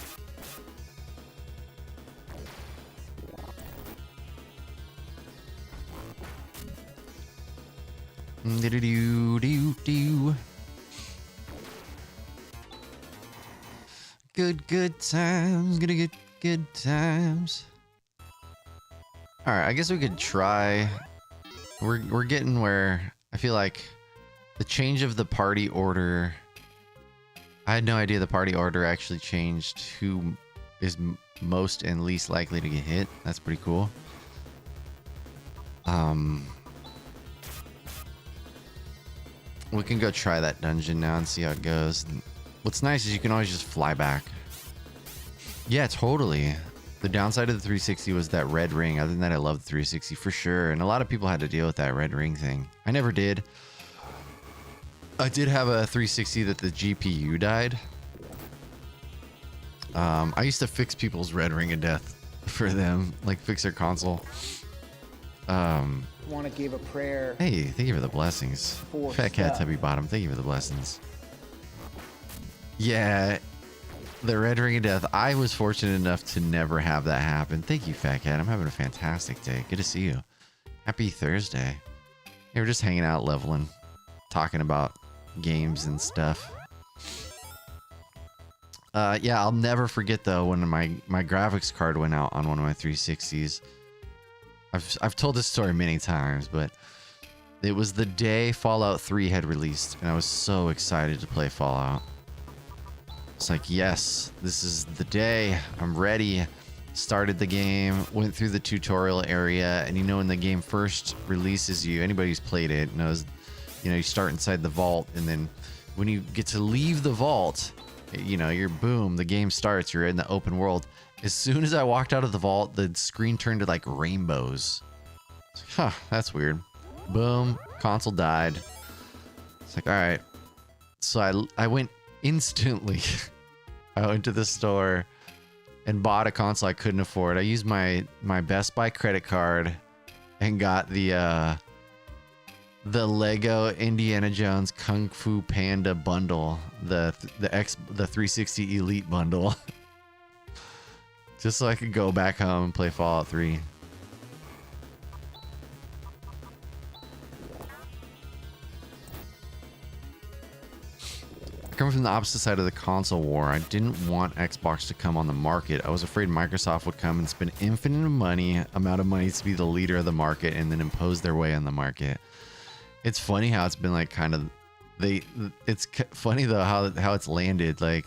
Good times. Gonna get good times. All right, I guess we could try. We're getting where I feel like the change of the party order. I had no idea the party order actually changed who is most and least likely to get hit. That's pretty cool. We can go try that dungeon now and see how it goes. What's nice is you can always just fly back. Yeah, totally. The downside of the 360 was that red ring. Other than that, I love the 360 for sure. And a lot of people had to deal with that red ring thing. I never did. I did have a 360 that the GPU died. I used to fix people's red ring of death for them, like fix their console. Want to give a prayer Hey, thank you for the blessings. for Fat Cat stuff. Tubby Bottom, thank you for the blessings. Yeah, the Red Ring of Death. I was fortunate enough to never have that happen. Thank you, Fat Cat. I'm having a fantastic day. Good to see you. Happy Thursday. Yeah, we're just hanging out, leveling, talking about games and stuff. Yeah, I'll never forget though when my graphics card went out on one of my 360s. I've told this story many times, but it was the day Fallout 3 had released, and I was so excited to play Fallout. It's like, yes, this is the day. I'm ready. Started the game, went through the tutorial area, and you know when the game first releases you, anybody who's played it knows, you know, you start inside the vault, and then when you get to leave the vault, you know, you're boom, the game starts, you're in the open world. As soon as I walked out of the vault, the screen turned to like rainbows. It's like, huh, that's weird. Boom, console died. It's like, all right. So I went instantly. I went to the store and bought a console I couldn't afford. I used my Best Buy credit card and got the Lego Indiana Jones Kung Fu Panda bundle, the 360 Elite bundle, just so I could go back home and play Fallout 3. Coming from the opposite side of the console war, I didn't want Xbox to come on the market. I was afraid Microsoft would come and spend infinite amount of money to be the leader of the market and then impose their way on the market. It's funny how it's been like kind of it's funny though how it's landed. Like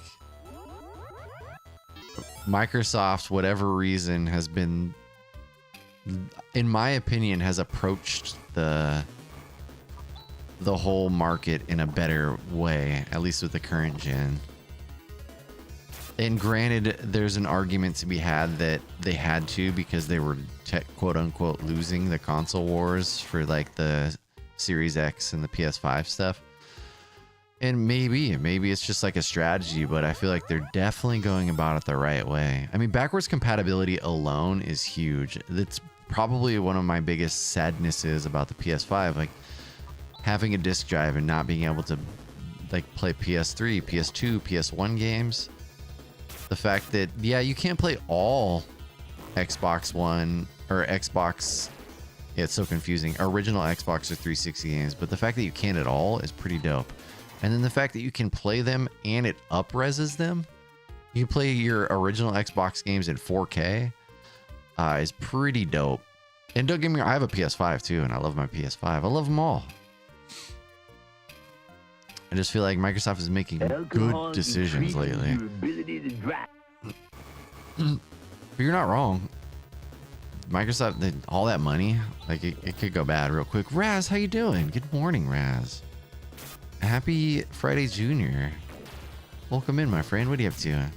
Microsoft, whatever reason, has been, in my opinion, has approached the whole market in a better way, at least with the current gen. And granted, there's an argument to be had that they had to because they were quote unquote losing the console wars for like the Series X and the PS5 stuff. And maybe it's just like a strategy, but I feel like they're definitely going about it the right way. I mean, backwards compatibility alone is huge. That's probably one of my biggest sadnesses about the PS5. Like, having a disc drive and not being able to like play PS3, PS2, PS1 games. The fact that, yeah, you can't play all Xbox One or Xbox, yeah, it's so confusing, original Xbox or 360 games, but the fact that you can at all is pretty dope. And then the fact that you can play them and it up-reses them, you can play your original Xbox games in 4K, is pretty dope. And don't get me wrong, I have a PS5 too, and I love my PS5. I love them all. I just feel like Microsoft is making good decisions lately. But you're not wrong. Microsoft, all that money, like it could go bad real quick. Raz, how you doing? Good morning, Raz. Happy Friday, Junior. Welcome in, my friend. What are you up to?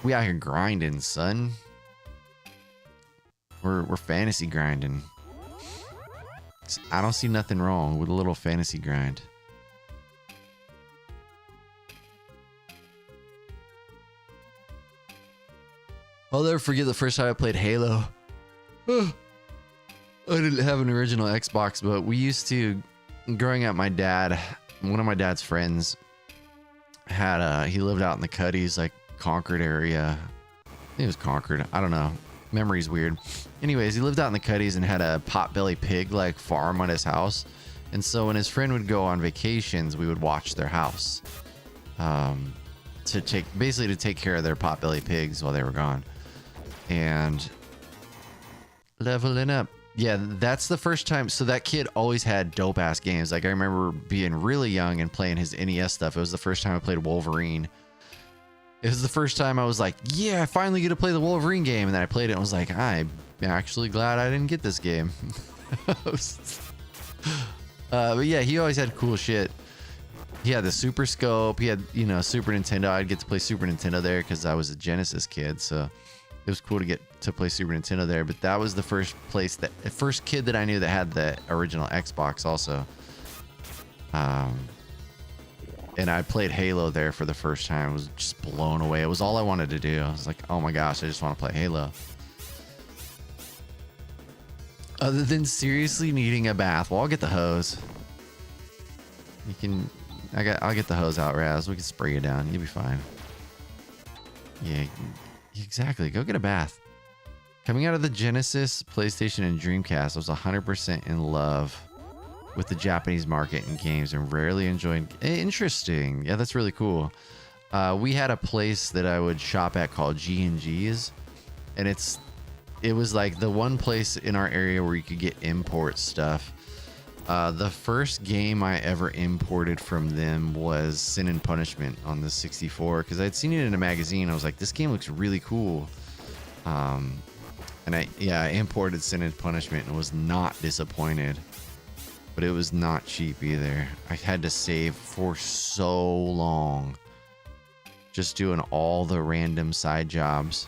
We out here grinding, son. We're fantasy grinding. I don't see nothing wrong with a little fantasy grind. I'll never forget the first time I played Halo. I didn't have an original Xbox, but we used to, growing up, one of my dad's friends had he lived out in the Cuddies, like Concord area. I think it was Concord. I don't know. Memory's weird. Anyways, he lived out in the Cuddies and had a potbelly pig like farm on his house. And so when his friend would go on vacations, we would watch their house to take care of their potbelly pigs while they were gone. And leveling up. Yeah, that's the first time. So that kid always had dope ass games. Like I remember being really young and playing his NES stuff. It was the first time I played Wolverine. It was the first time I was like, yeah, I finally get to play the Wolverine game. And then I played it and was like, I'm actually glad I didn't get this game. But yeah, he always had cool shit. He had the Super Scope. He had, Super Nintendo. I'd get to play Super Nintendo there because I was a Genesis kid. So it was cool to get to play Super Nintendo there. But that was the first kid that I knew that had the original Xbox also. And I played Halo there for the first time. I was just blown away. It was all I wanted to do. I was like, oh my gosh, I just want to play Halo. Other than seriously needing a bath. Well, I'll get the hose. You can... I'll get the hose out, Raz. We can spray you down. You'll be fine. Yeah, exactly. Go get a bath. Coming out of the Genesis, PlayStation, and Dreamcast, I was 100% in love with the Japanese market and games and rarely enjoyed... Interesting. Yeah, that's really cool. We had a place that I would shop at called G&G's, and it was like the one place in our area where you could get import stuff. The first game I ever imported from them was Sin and Punishment on the 64 because I'd seen it in a magazine. I was like, this game looks really cool. And I imported Sin and Punishment and was not disappointed. But it was not cheap either. I had to save for so long. Just doing all the random side jobs.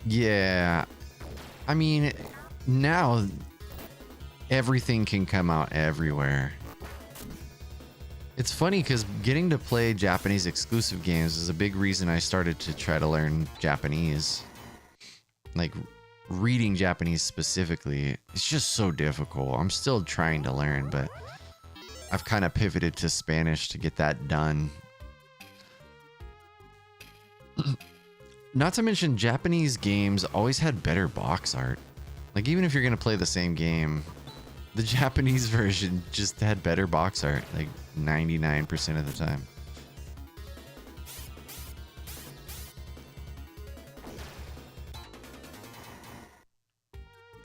Yeah. I mean, now everything can come out everywhere. It's funny because getting to play Japanese exclusive games is a big reason I started to try to learn Japanese. Like reading Japanese specifically, it's just so difficult. I'm still trying to learn, but I've kind of pivoted to Spanish to get that done. Not to mention, Japanese games always had better box art. Like, even if you're going to play the same game, the Japanese version just had better box art, like 99% of the time.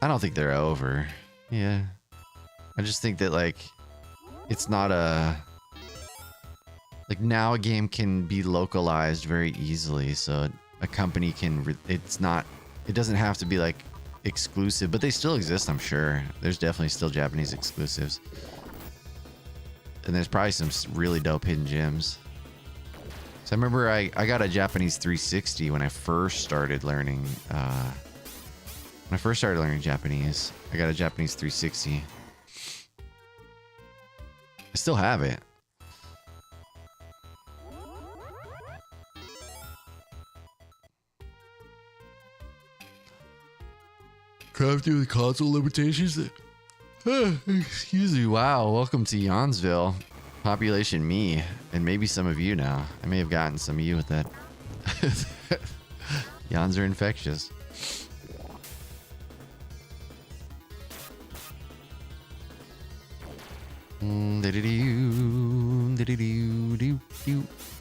I don't think they're over. Yeah. I just think that, like, it's not a... Like, now a game can be localized very easily, so a company can... It doesn't have to be, like, exclusive, but they still exist, I'm sure. There's definitely still Japanese exclusives. And there's probably some really dope hidden gems. So I remember I got a Japanese 360 when I first started learning... When I first started learning Japanese, I got a Japanese 360. I still have it. Crafting with console limitations? Excuse me. Wow. Welcome to Yawnsville. Population me. And maybe some of you now. I may have gotten some of you with that. Yawns are infectious.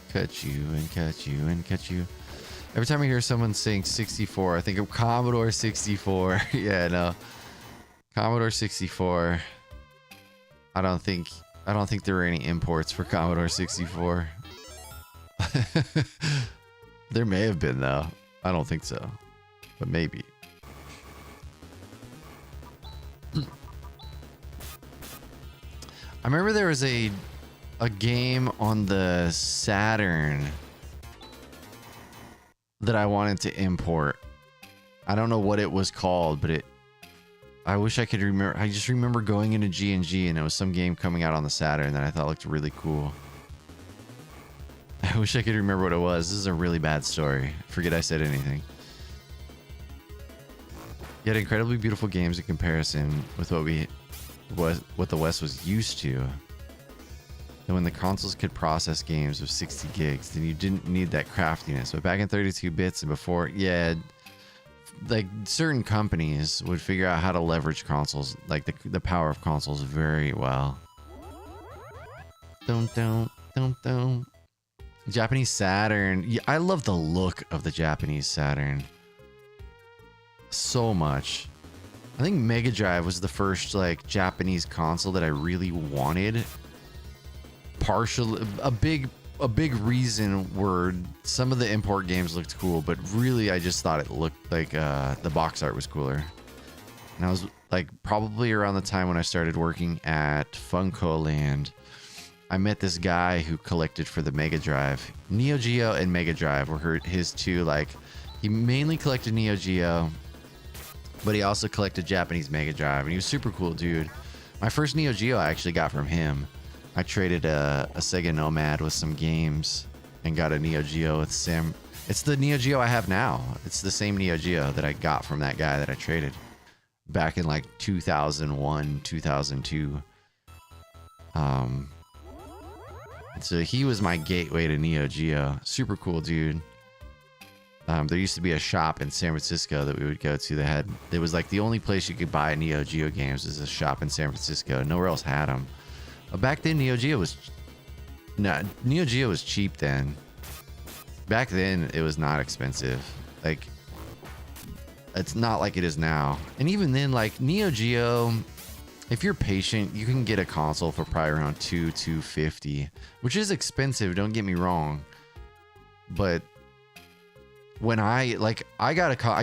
Cut you and cut you and cut you. Every time I hear someone saying 64, I think of Commodore 64. Yeah, no. Commodore 64. I don't think there were any imports for Commodore 64. There may have been though. I don't think so. But maybe. I remember there was a game on the Saturn that I wanted to import. I don't know what it was called, but I wish I could remember. I just remember going into G&G and it was some game coming out on the Saturn that I thought looked really cool. I wish I could remember what it was. This is a really bad story. Forget I said anything. Yet incredibly beautiful games in comparison with what the West was used to. And when the consoles could process games of 60 gigs, then you didn't need that craftiness. But back in 32 bits and before, yeah, like certain companies would figure out how to leverage consoles, like the power of consoles, very well. Don't. Japanese Saturn. Yeah, I love the look of the Japanese Saturn so much. I think Mega Drive was the first like Japanese console that I really wanted. A big reason were some of the import games looked cool, but really I just thought it looked like the box art was cooler. And I was like probably around the time when I started working at Funko Land. I met this guy who collected for the Mega Drive. Neo Geo and Mega Drive were his two, like, he mainly collected Neo Geo, but he also collected Japanese Mega Drive, and he was super cool dude. My first Neo Geo I actually got from him. I traded a Sega Nomad with some games and got a Neo Geo with It's the Neo Geo I have now. It's the same Neo Geo that I got from that guy that I traded back in like 2001, 2002. So he was my gateway to Neo Geo. Super cool dude. There used to be a shop in San Francisco that we would go to that had, it was like the only place you could buy Neo Geo games was a shop in San Francisco. Nowhere else had them. But back then Neo Geo was cheap then. Back then it was not expensive. Like, it's not like it is now. And even then, like Neo Geo, if you're patient, you can get a console for probably around $250, which is expensive, don't get me wrong. But when I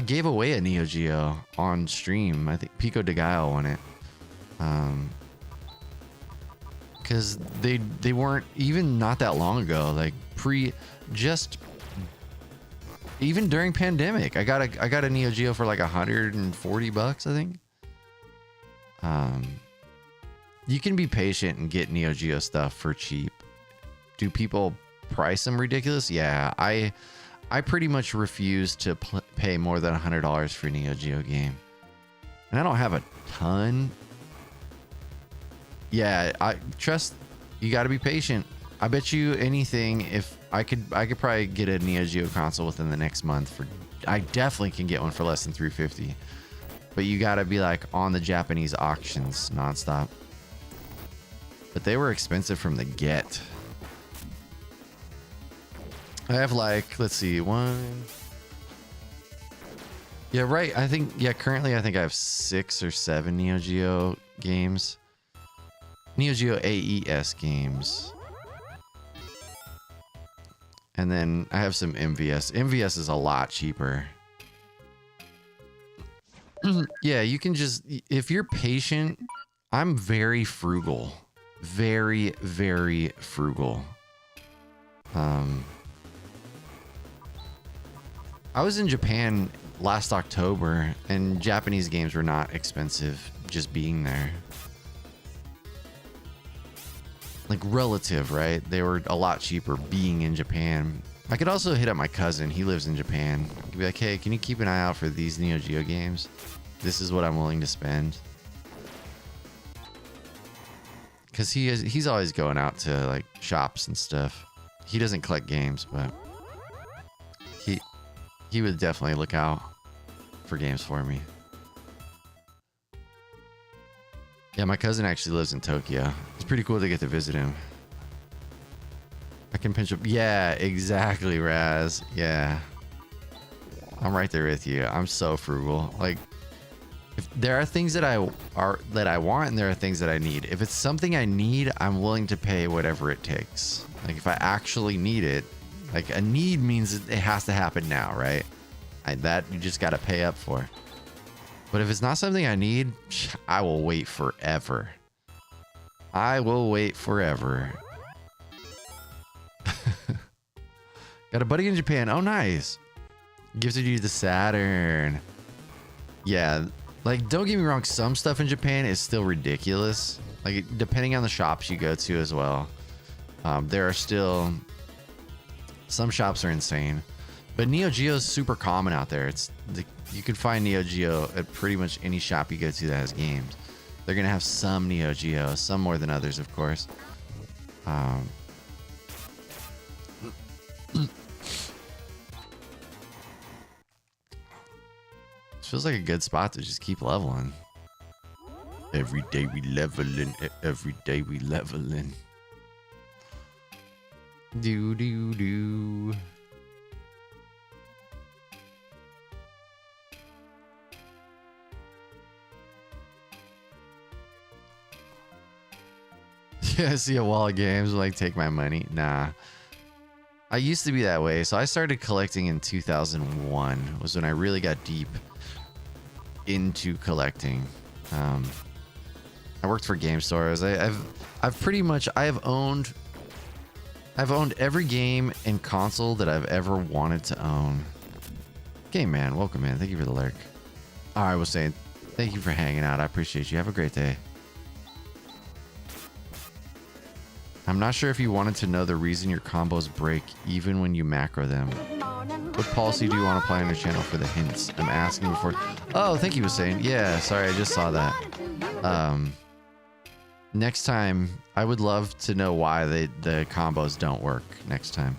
gave away a Neo Geo on stream. I think Pico de Gallo won it. Because they weren't even not that long ago, like even during pandemic, I got a Neo Geo for like $140, I think. You can be patient and get Neo Geo stuff for cheap. Do people price them ridiculous? Yeah, I pretty much refuse to pay more than $100 for a Neo Geo game, and I don't have a ton. Yeah, I trust. You got to be patient. I bet you anything. If I could probably get a Neo Geo console within the next month for. I definitely can get one for less than $350. But you got to be like on the Japanese auctions nonstop. But they were expensive from the get. I have like, let's see, one. Yeah, right. Currently I think I have 6 or 7 Neo Geo games. Neo Geo AES games. And then I have some MVS. MVS is a lot cheaper. Yeah, you can just, if you're patient, I'm very frugal. Very, very frugal. I was in Japan last October, and Japanese games were not expensive just being there. Like relative, right? They were a lot cheaper being in Japan. I could also hit up my cousin. He lives in Japan. He'd be like, hey, can you keep an eye out for these Neo Geo games? This is what I'm willing to spend. Because he's always going out to like shops and stuff. He doesn't collect games, but he would definitely look out for games for me. Yeah, my cousin actually lives in Tokyo. It's pretty cool to get to visit him. I can pinch up. Yeah, exactly, Raz. Yeah. I'm right there with you. I'm so frugal. Like, if there are things that I want and there are things that I need. If it's something I need, I'm willing to pay whatever it takes. Like if I actually need it, like a need means it has to happen now, right? That you just got to pay up for. But if it's not something I need, I will wait forever. I will wait forever. Got a buddy in Japan. Oh, nice. Gifted you the Saturn. Yeah. Like, don't get me wrong. Some stuff in Japan is still ridiculous. Like, depending on the shops you go to as well. There are still... Some shops are insane. But Neo Geo is super common out there. You can find Neo Geo at pretty much any shop you go to that has games. They're going to have some Neo Geo. Some more than others, of course. It feels like a good spot to just keep leveling. Every day we leveling. Every day we leveling. Do do do. Yeah, I see a wall of games, like take my money. Nah. I used to be that way. So I started collecting in 2001 was when I really got deep into collecting. I worked for game stores. I've owned every game and console that I've ever wanted to own. Game man, welcome man. Thank you for the lurk. I was saying thank you for hanging out. I appreciate you. Have a great day. I'm not sure if you wanted to know the reason your combos break even when you macro them. What policy do you want to apply on your channel for the hints? I'm asking before. Oh, thank you, Hussein. Yeah, sorry, I just saw that. Next time, I would love to know why the combos don't work next time.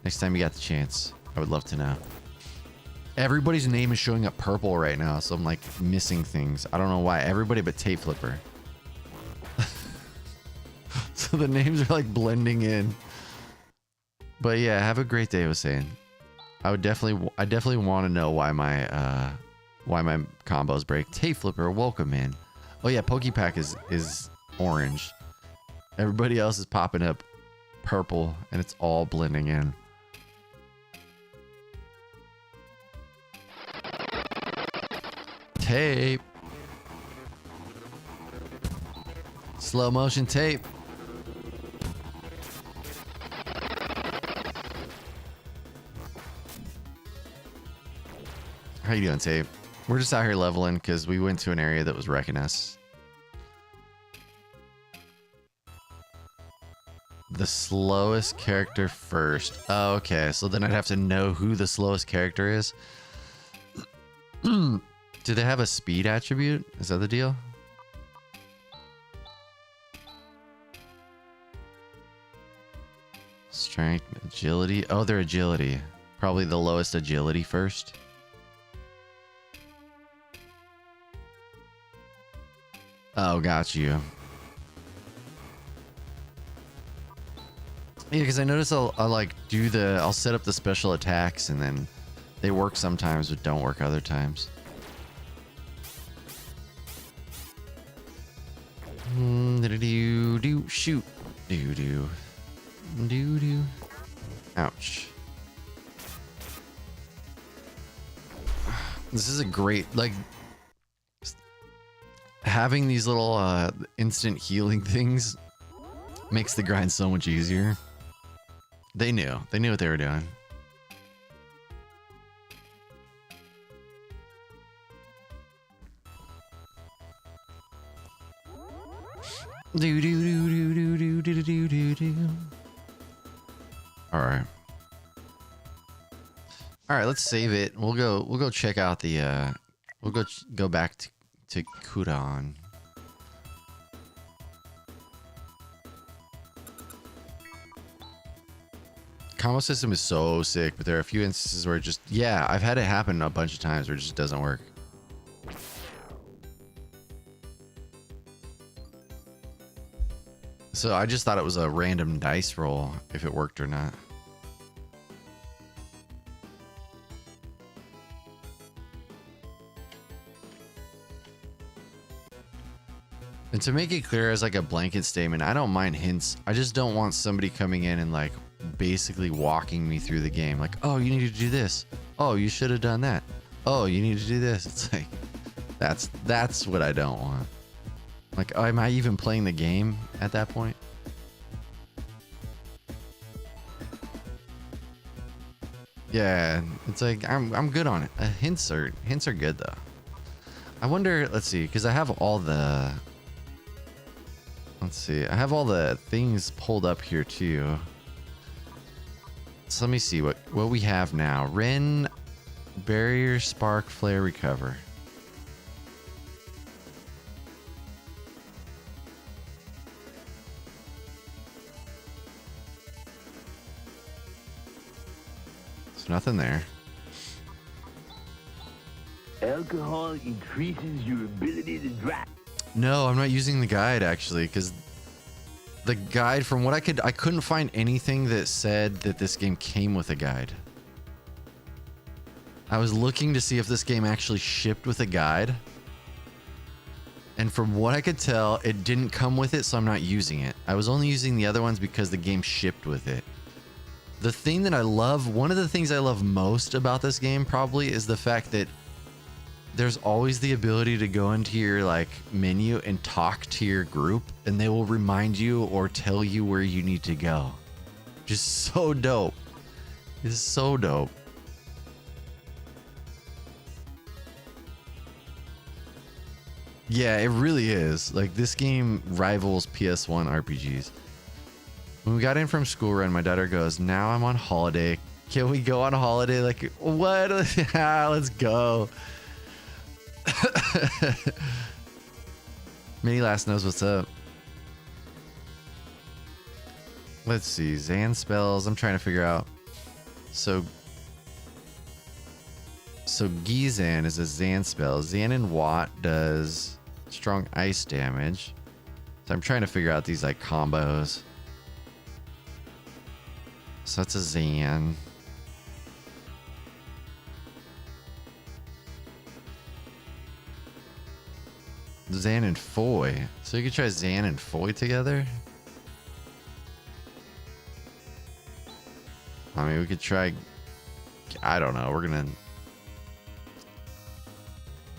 Next time you got the chance, I would love to know. Everybody's name is showing up purple right now, so I'm like missing things. I don't know why. Everybody but Tape Flipper. So the names are like blending in. But yeah, have a great day, Hussein. I definitely want to know why my combos break. Tape Flipper, welcome in. Oh yeah, Pokepack is orange. Everybody else is popping up purple, and it's all blending in. Tape. Slow motion tape. How you doing, Tape? We're just out here leveling because we went to an area that was wrecking us. The slowest character first. Oh, okay. So then I'd have to know who the slowest character is. Do they have a speed attribute? Is that the deal? Strength, agility. Oh, they're agility. Probably the lowest agility first. Oh, got you. Yeah, because I notice I'll like I'll set up the special attacks and then they work sometimes but don't work other times. Shoot. Ouch. This is a great, like, having these little instant healing things makes the grind so much easier. They knew what they were doing. All right, let's save it. We'll go check out the we'll go back to Kudan. Combo system is so sick, but there are a few instances where it just, yeah, I've had it happen a bunch of times where it just doesn't work. So I just thought it was a random dice roll if it worked or not. And to make it clear as like a blanket statement, I don't mind hints. I just don't want somebody coming in and like basically walking me through the game. Like, oh, you need to do this. Oh, you should have done that. Oh, you need to do this. It's like, that's what I don't want. Like, oh, am I even playing the game at that point? Yeah, it's like I'm good on it. Hints are good though. I wonder, let's see, because I have all the, let's see, I have all the things pulled up here too. So let me see what we have now. Ren, barrier, spark, flare, recover. There's nothing there. Alcohol increases your ability to drive. No, I'm not using the guide actually, because the guide, from what I couldn't find anything that said that this game came with a guide. I was looking to see if this game actually shipped with a guide. And from what I could tell, it didn't come with it, so I'm not using it. I was only using the other ones because the game shipped with it. The thing that I love, one of the things I love most about this game probably is the fact that there's always the ability to go into your like menu and talk to your group and they will remind you or tell you where you need to go. Just so dope. It's so dope. Yeah, it really is. Like, this game rivals PS1 RPGs. When we got in from school run, my daughter goes, now I'm on holiday. Can we go on a holiday? Like, what? Let's go. Mini Last knows what's up. Let's see. Zan spells. I'm trying to figure out. So Gizan is a Zan spell. Zan and Watt does strong ice damage. So I'm trying to figure out these like combos. So that's a Zan. Zan and Foy. So you could try Zan and Foy together? I mean, we could try... I don't know. We're gonna...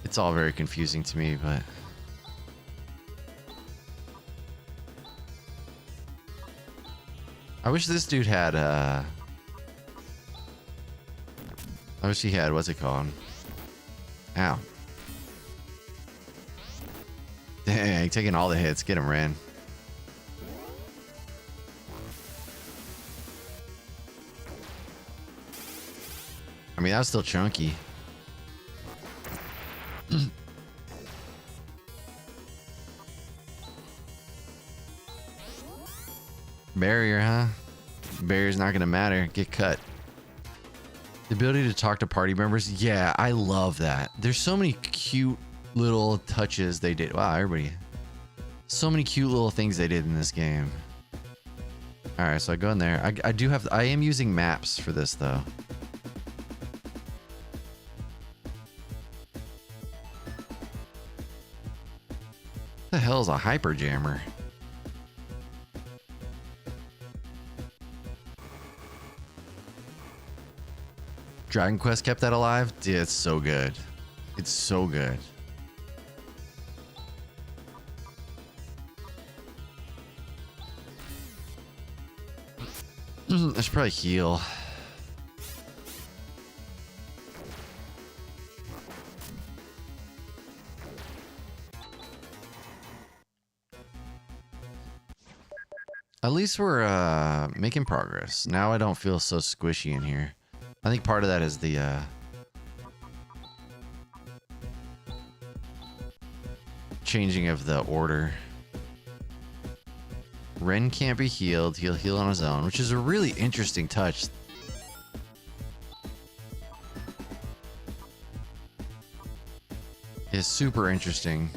It's all very confusing to me, but... I wish this dude had, I wish he had, what's it called? Ow. Dang, taking all the hits. Get him, Ren. I mean, that was still chunky. Barrier, huh? Barrier's not gonna matter. Get cut. The ability to talk to party members. Yeah, I love that. There's so many cute little touches they did. Wow, everybody. So many cute little things they did in this game. Alright, so I go in there. I am using maps for this though. What the hell is a hyper jammer? Dragon Quest kept that alive? Dude, it's so good. It's so good. I should probably heal. At least we're making progress. Now I don't feel so squishy in here. I think part of that is the changing of the order. Ren can't be healed. He'll heal on his own, which is a really interesting touch. It's super interesting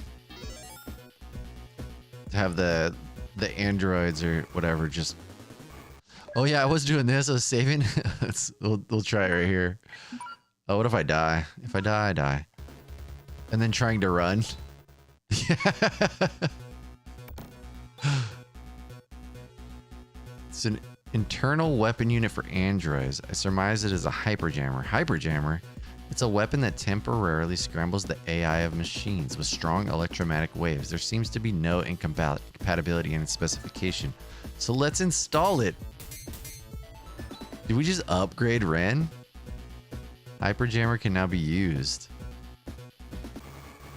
to have the androids or whatever just... Oh yeah, I was doing this. I was saving. we'll try it right here. Oh, what if I die? If I die, I die. And then trying to run. It's an internal weapon unit for androids. I surmise it is a hyperjammer. Hyperjammer? It's a weapon that temporarily scrambles the AI of machines with strong electromagnetic waves. There seems to be no incompatibility in its specification. So let's install it. Did we just upgrade Ren? Hyperjammer can now be used.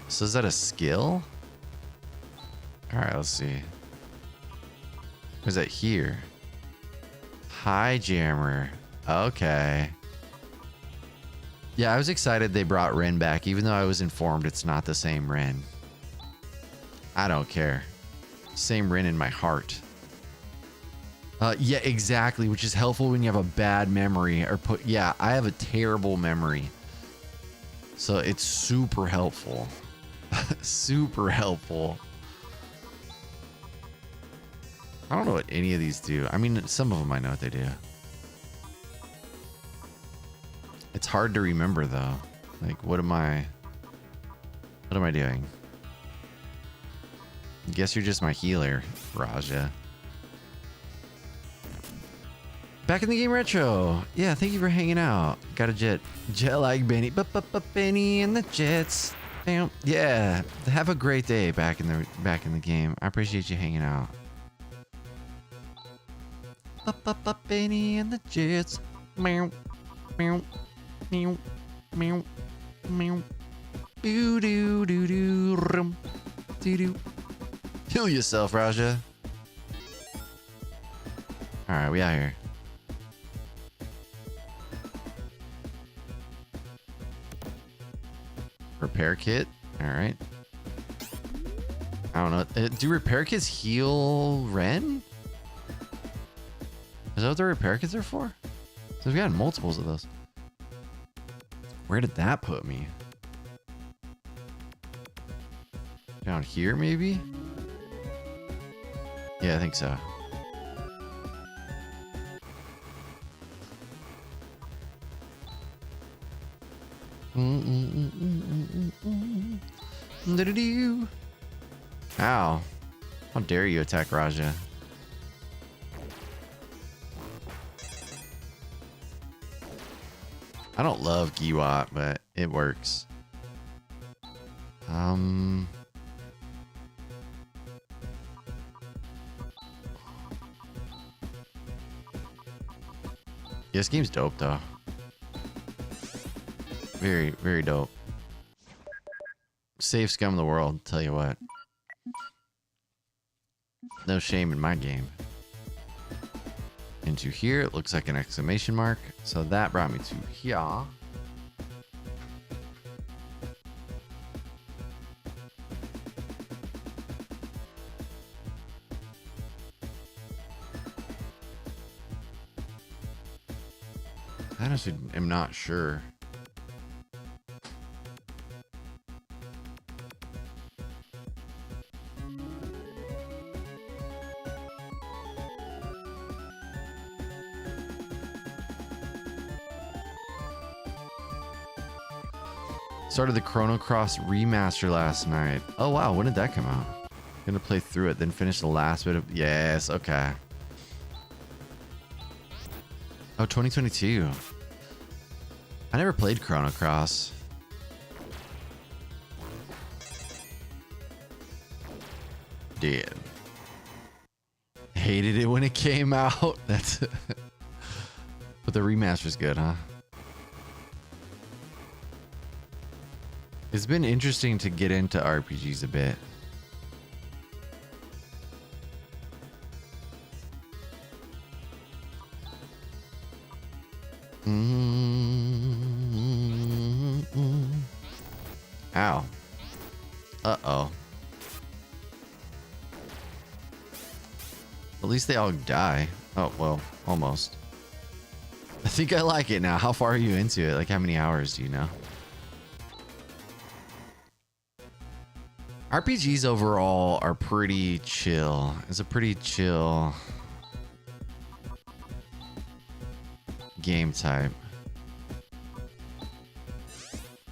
So is that a skill? Alright, let's see. Or is that here? Highjammer. Okay. Yeah, I was excited they brought Ren back, even though I was informed it's not the same Ren. I don't care. Same Ren in my heart. Yeah, exactly, which is helpful when you have a bad memory. Yeah, I have a terrible memory. So it's super helpful. Super helpful. I don't know what any of these do. I mean, some of them I know what they do. It's hard to remember though. Like, what am I doing? Guess you're just my healer, Raja. Back in the game retro. Yeah, thank you for hanging out. Got a jet like Benny. Benny and the Jets. Damn. Yeah. Have a great day back in the game. I appreciate you hanging out. Benny and the Jets. Meow. Meow. Meow. Meow. Meow. Doo doo doo doo rum. Doo doo. Kill yourself, Raja. Alright, we out here. Repair kit. All right. I don't know. Do repair kits heal Ren? Is that what the repair kits are for? So we've got multiples of those. Where did that put me? Down here, maybe? Yeah, I think so. Ow. How dare you attack Raja? I don't love Giwat, but it works. Yeah, this game's dope though. Very, very dope. Save scum of the world, tell you what. No shame in my game. Into here, it looks like an exclamation mark. So that brought me to here. I honestly am not sure. Started the Chrono Cross remaster last night. Oh wow, when did that come out? Gonna play through it, then finish the last bit of... Yes, okay. Oh, 2022. I never played Chrono Cross. Did. Hated it when it came out. That's... But the remaster's good, huh? It's been interesting to get into RPGs a bit. Ow. Uh-oh. At least they all die. Oh, well, almost. I think I like it now. How far are you into it? Like, how many hours do you know? RPGs overall are pretty chill. It's a pretty chill game type.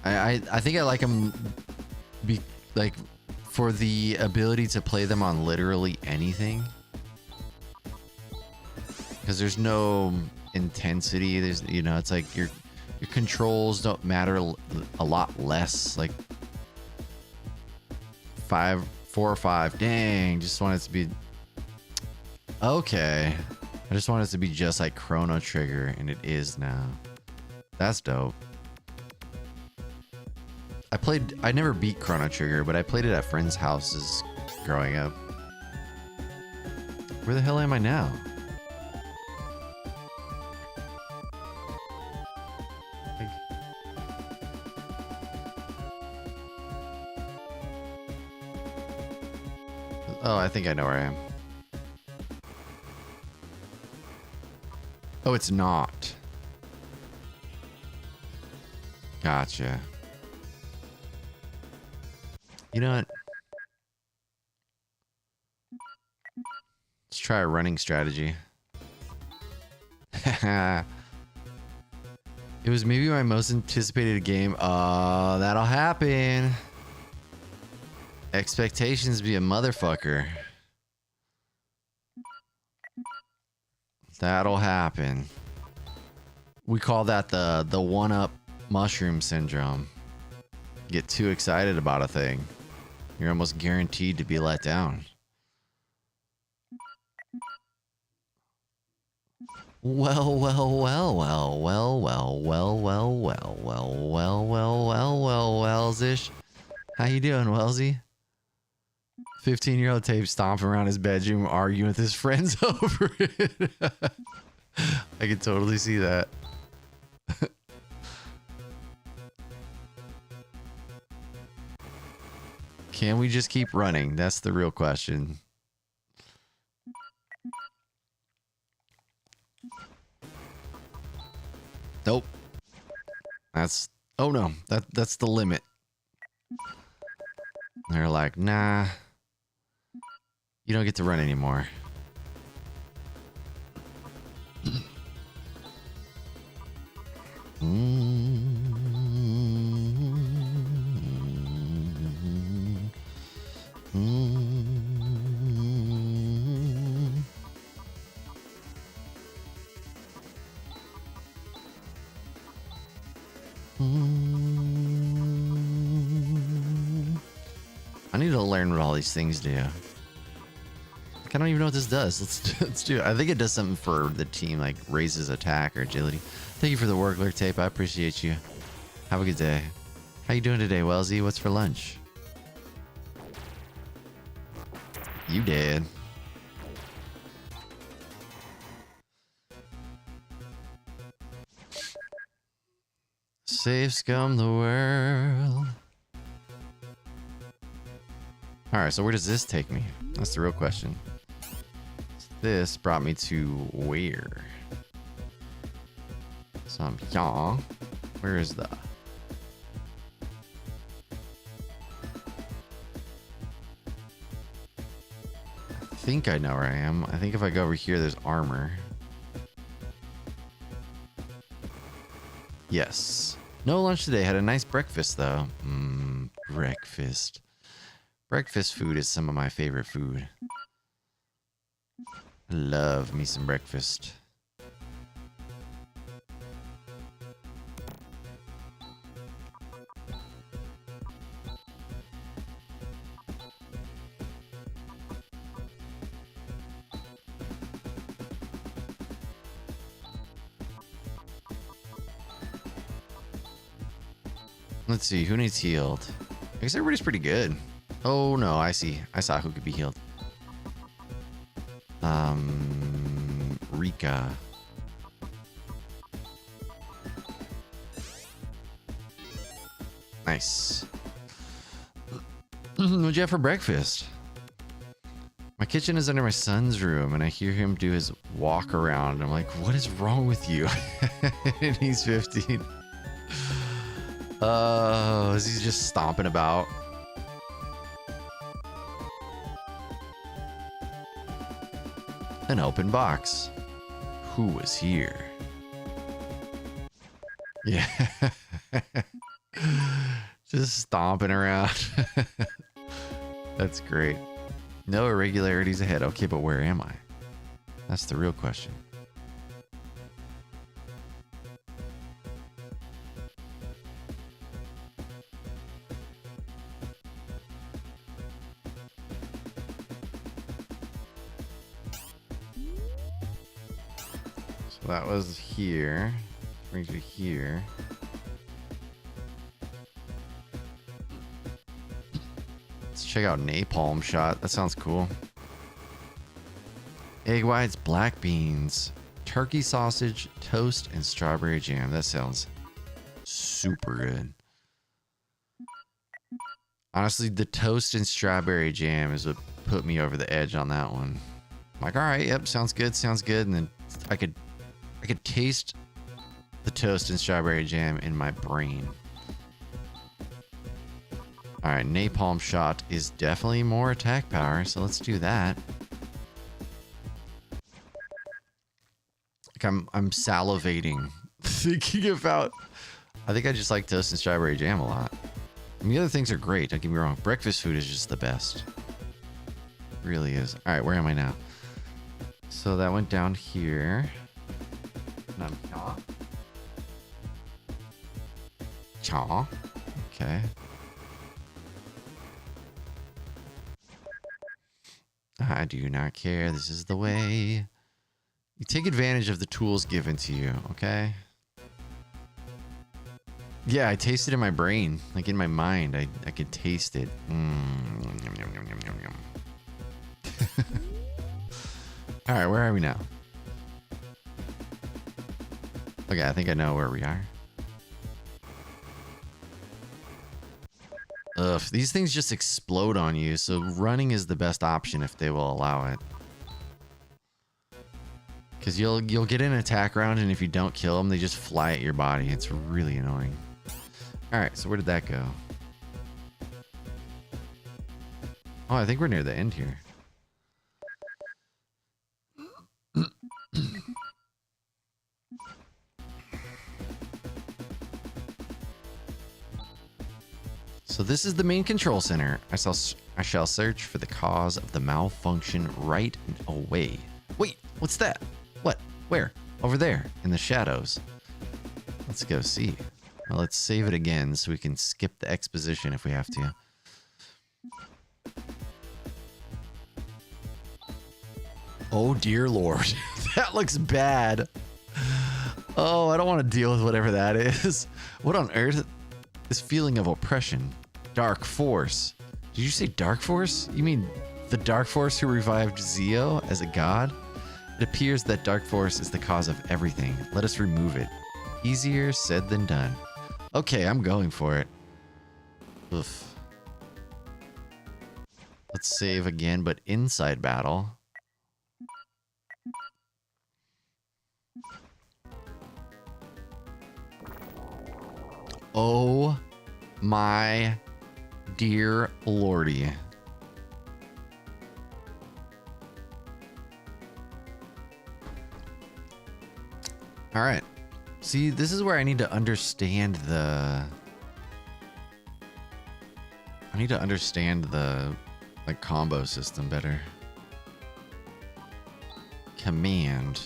I think I like them like for the ability to play them on literally anything. Because there's no intensity. There's, you know, it's like your controls don't matter a lot less. Like 4 or 5. Dang, just want it to be okay. I just want it to be just like Chrono Trigger, and it is now. That's dope. I never beat Chrono Trigger, but I played it at friends' houses growing up. Where the hell am I now? Oh, I think I know where I am. Oh, it's not. Gotcha. You know what? Let's try a running strategy. It was maybe my most anticipated game. Oh, that'll happen. Expectations be a motherfucker. That'll happen. We call that the one-up mushroom syndrome. Get too excited about a thing, you're almost guaranteed to be let down. Well, Wellsish. How you doing, Wellsy? 15-year-old tape stomping around his bedroom arguing with his friends over it. I can totally see that. Can we just keep running? That's the real question. Nope. That's, oh no, that's the limit. They're like, nah, you don't get to run anymore. I need to learn what all these things do. Like, I don't even know what this does. Let's do it. I think it does something for the team, like raises attack or agility. Thank you for the work, Lurk Tape. I appreciate you. Have a good day. How you doing today, Wellesley? What's for lunch? You did. Save scum the world. Alright, so where does this take me? That's the real question. This brought me to where? Some yeah. Where is the? I think I know where I am. I think if I go over here, there's armor. Yes. No lunch today. Had a nice breakfast though. Breakfast. Breakfast food is some of my favorite food. I love me some breakfast. Let's see, who needs healed? I guess everybody's pretty good. Oh no, I see. I saw who could be healed. Rika. Nice. What'd you have for breakfast? My kitchen is under my son's room, and I hear him do his walk around. I'm like, what is wrong with you? And he's 15. Is he just stomping about? An open box. Who was here? Yeah. Just stomping around. That's great. No irregularities ahead. Okay, but where am I? That's the real question. So that was here. Brings you here. Let's check out napalm shot. That sounds cool. Egg whites, black beans, turkey sausage, toast, and strawberry jam. That sounds super good. Honestly, the toast and strawberry jam is what put me over the edge on that one. I'm like, all right, yep, sounds good, sounds good. And then I could taste the toast and strawberry jam in my brain. All right, napalm shot is definitely more attack power, so let's do that. Like I'm salivating thinking about. I think I just like toast and strawberry jam a lot. And the other things are great. Don't get me wrong. Breakfast food is just the best. It really is. All right, where am I now? So that went down here. Chaw. Okay. I do not care. This is the way. You take advantage of the tools given to you, okay? Yeah, I taste it in my brain. Like in my mind, I could taste it. Yum, yum, yum, yum, yum, yum. All right, where are we now? Okay, I think I know where we are. Ugh, these things just explode on you, so running is the best option if they will allow it. Because you'll get an attack round, and if you don't kill them, they just fly at your body. It's really annoying. All right, so where did that go? Oh, I think we're near the end here. So this is the main control center. I shall search for the cause of the malfunction right away. Wait, what's that? What? Where? Over there, in the shadows. Let's go see. Well, let's save it again so we can skip the exposition if we have to. Oh, dear Lord. That looks bad. Oh, I don't want to deal with whatever that is. What on earth? This feeling of oppression. Dark Force. Did you say Dark Force? You mean the Dark Force who revived Zio as a god? It appears that Dark Force is the cause of everything. Let us remove it. Easier said than done. Okay, I'm going for it. Oof. Let's save again, but inside battle. Oh my dear lordy. All right. See, this is where I need to understand the... like combo system better. Command.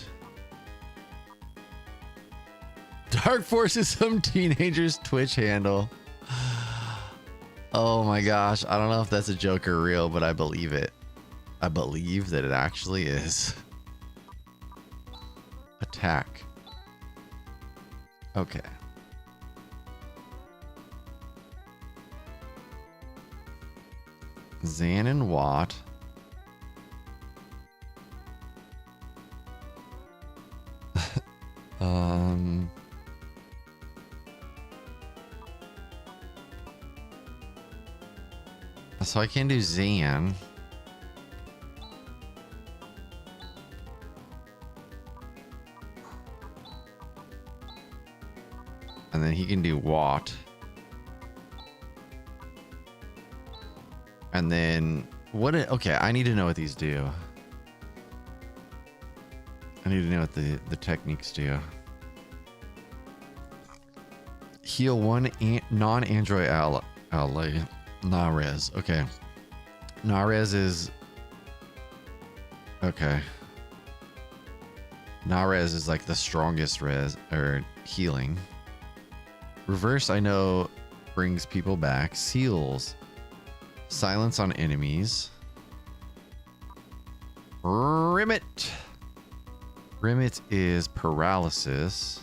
Dark Force is some teenager's Twitch handle. Oh my gosh. I don't know if that's a joke or real, but I believe it. I believe that it actually is. Attack. Okay. Zan and Watt. So I can do Zan. And then he can do Watt. And then what? Okay, I need to know what these do. I need to know what the techniques do. Heal one non-android ally. Narez. Okay. Narez is... Okay. Narez is like the strongest res or healing. Reverse, I know, brings people back. Seals. Silence on enemies. Rimmet. Rimmet is paralysis.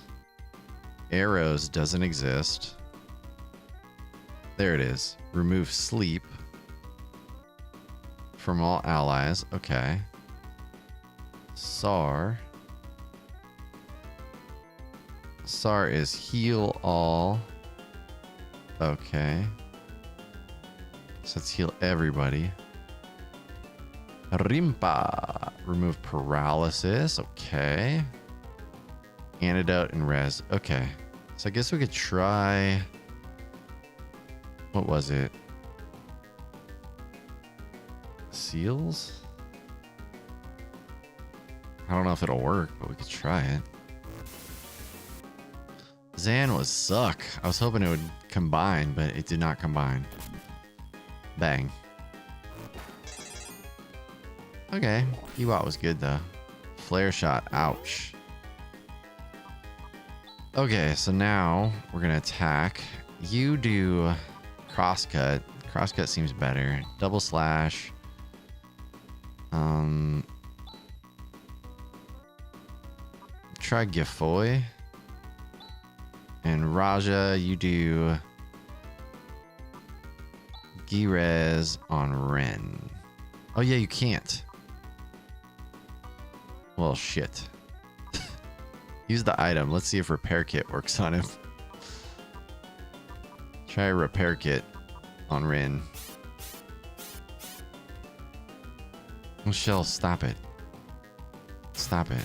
Arrows doesn't exist. There it is. Remove sleep from all allies. Okay. SAR. SAR is heal all. Okay. So let's heal everybody. Rimpa. Remove paralysis. Okay. Antidote and res. Okay. So I guess we could try... What was it? Seals? I don't know if it'll work, but we could try it. Zan was suck. I was hoping it would combine, but it did not combine. Bang. Okay. Ewot was good, though. Flare shot. Ouch. Okay, so now we're going to attack. You do... Crosscut. Crosscut seems better. Double slash. Try Gifoy. And Raja, you do Girez on Ren. Oh yeah, you can't. Well, shit. Use the item. Let's see if repair kit works on him. Try a repair kit. on Rin. Michelle, stop it. Stop it.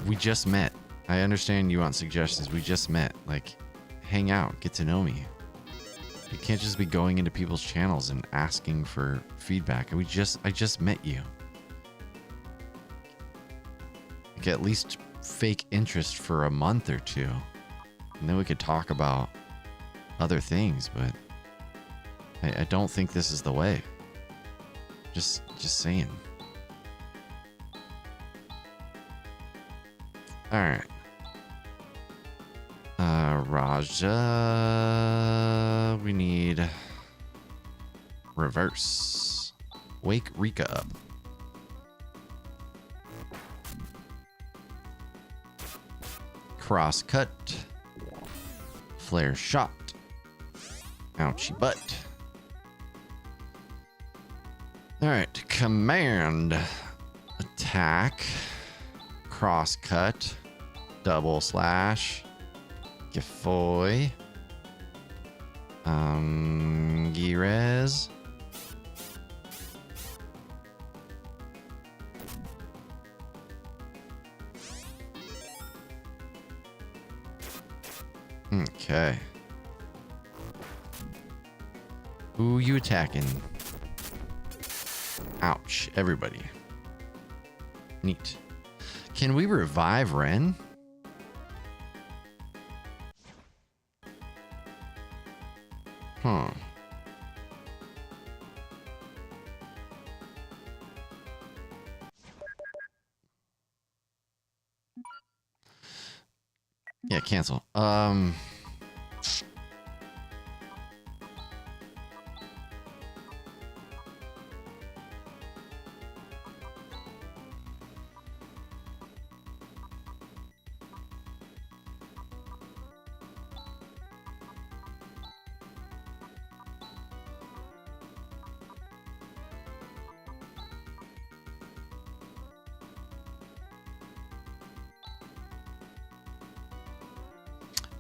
We just met. I understand you want suggestions. We just met. Like, hang out, get to know me. You can't just be going into people's channels and asking for feedback. I just met you. Like, at least fake interest for a month or two. And then we could talk about other things, but I don't think this is the way. Just saying. Alright. Raja. We need reverse. Wake Rika up. Cross cut. Flare shot. Ouchie butt. Alright. Command. Attack. Cross cut. Double slash. Gifoy. Girez. Okay. Who you attacking? Ouch. Everybody. Neat. Can we revive Ren? Huh. Yeah, cancel.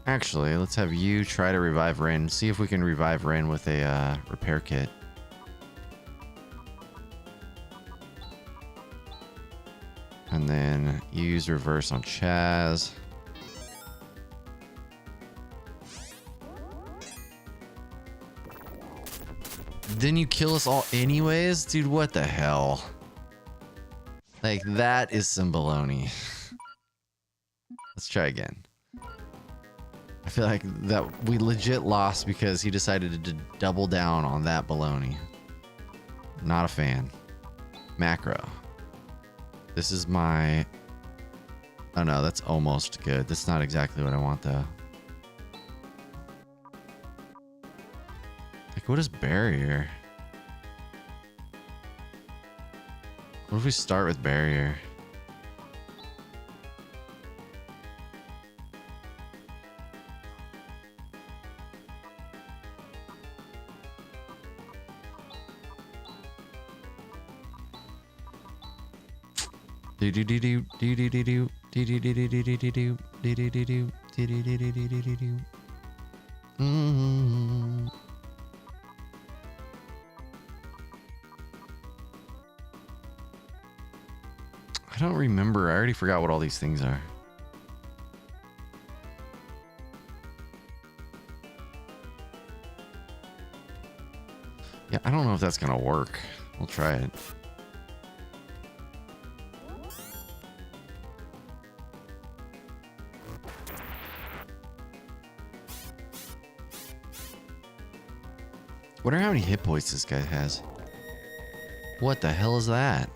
Actually, let's have you try to revive Ren. See if we can revive Ren with a repair kit. And then use reverse on Chaz. Didn't you kill us all anyways? Dude, what the hell? Like, that is some baloney. Let's try again. I feel like that we legit lost because he decided to double down on that baloney. Not a fan. Macro. This is my... Oh no, that's almost good. That's not exactly what I want though. Like, what is barrier? What if we start with barrier? I don't remember. I already forgot what all these things are. Yeah, I don't know if that's gonna work. We'll try it. Wonder how many hit points this guy has. What the hell is that?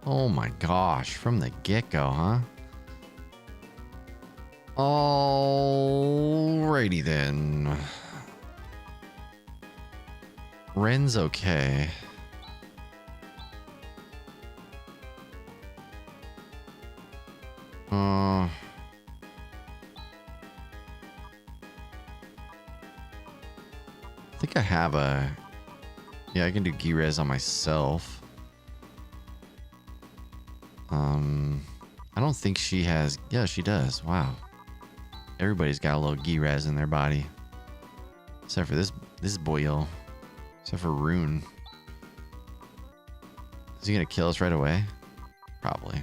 Oh my gosh, from the get-go, huh? Alrighty then. Ren's okay. I think I have a... Yeah, I can do Girez on myself. I don't think she has... Yeah, she does. Wow. Everybody's got a little Girez in their body. Except for this boyo. Except for Rune. Is he gonna kill us right away? Probably.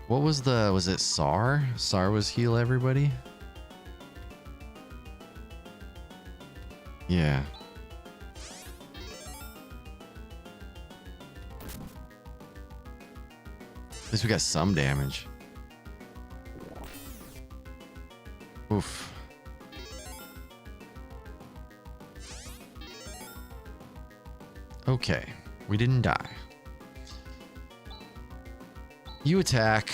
What was it Sar? Sar was heal everybody? Yeah. At least we got some damage. Oof. Okay. We didn't die. You attack.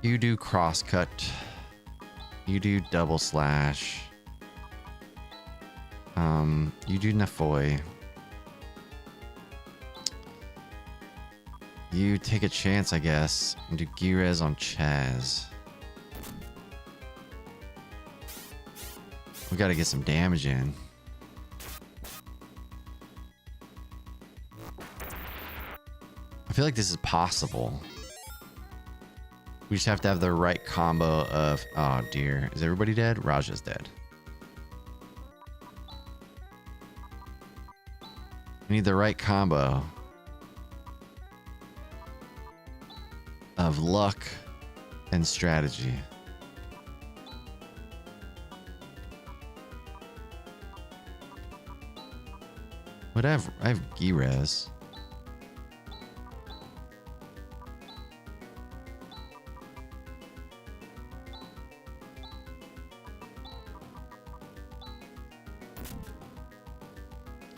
You do crosscut. You do double slash. You do Nafoy. You take a chance, I guess, and do Girez on Chaz. We gotta get some damage in. I feel like this is possible. We just have to have the right combo of... Oh dear. Is everybody dead? Raja's dead. We need the right combo of luck and strategy. Whatever. I have Girez.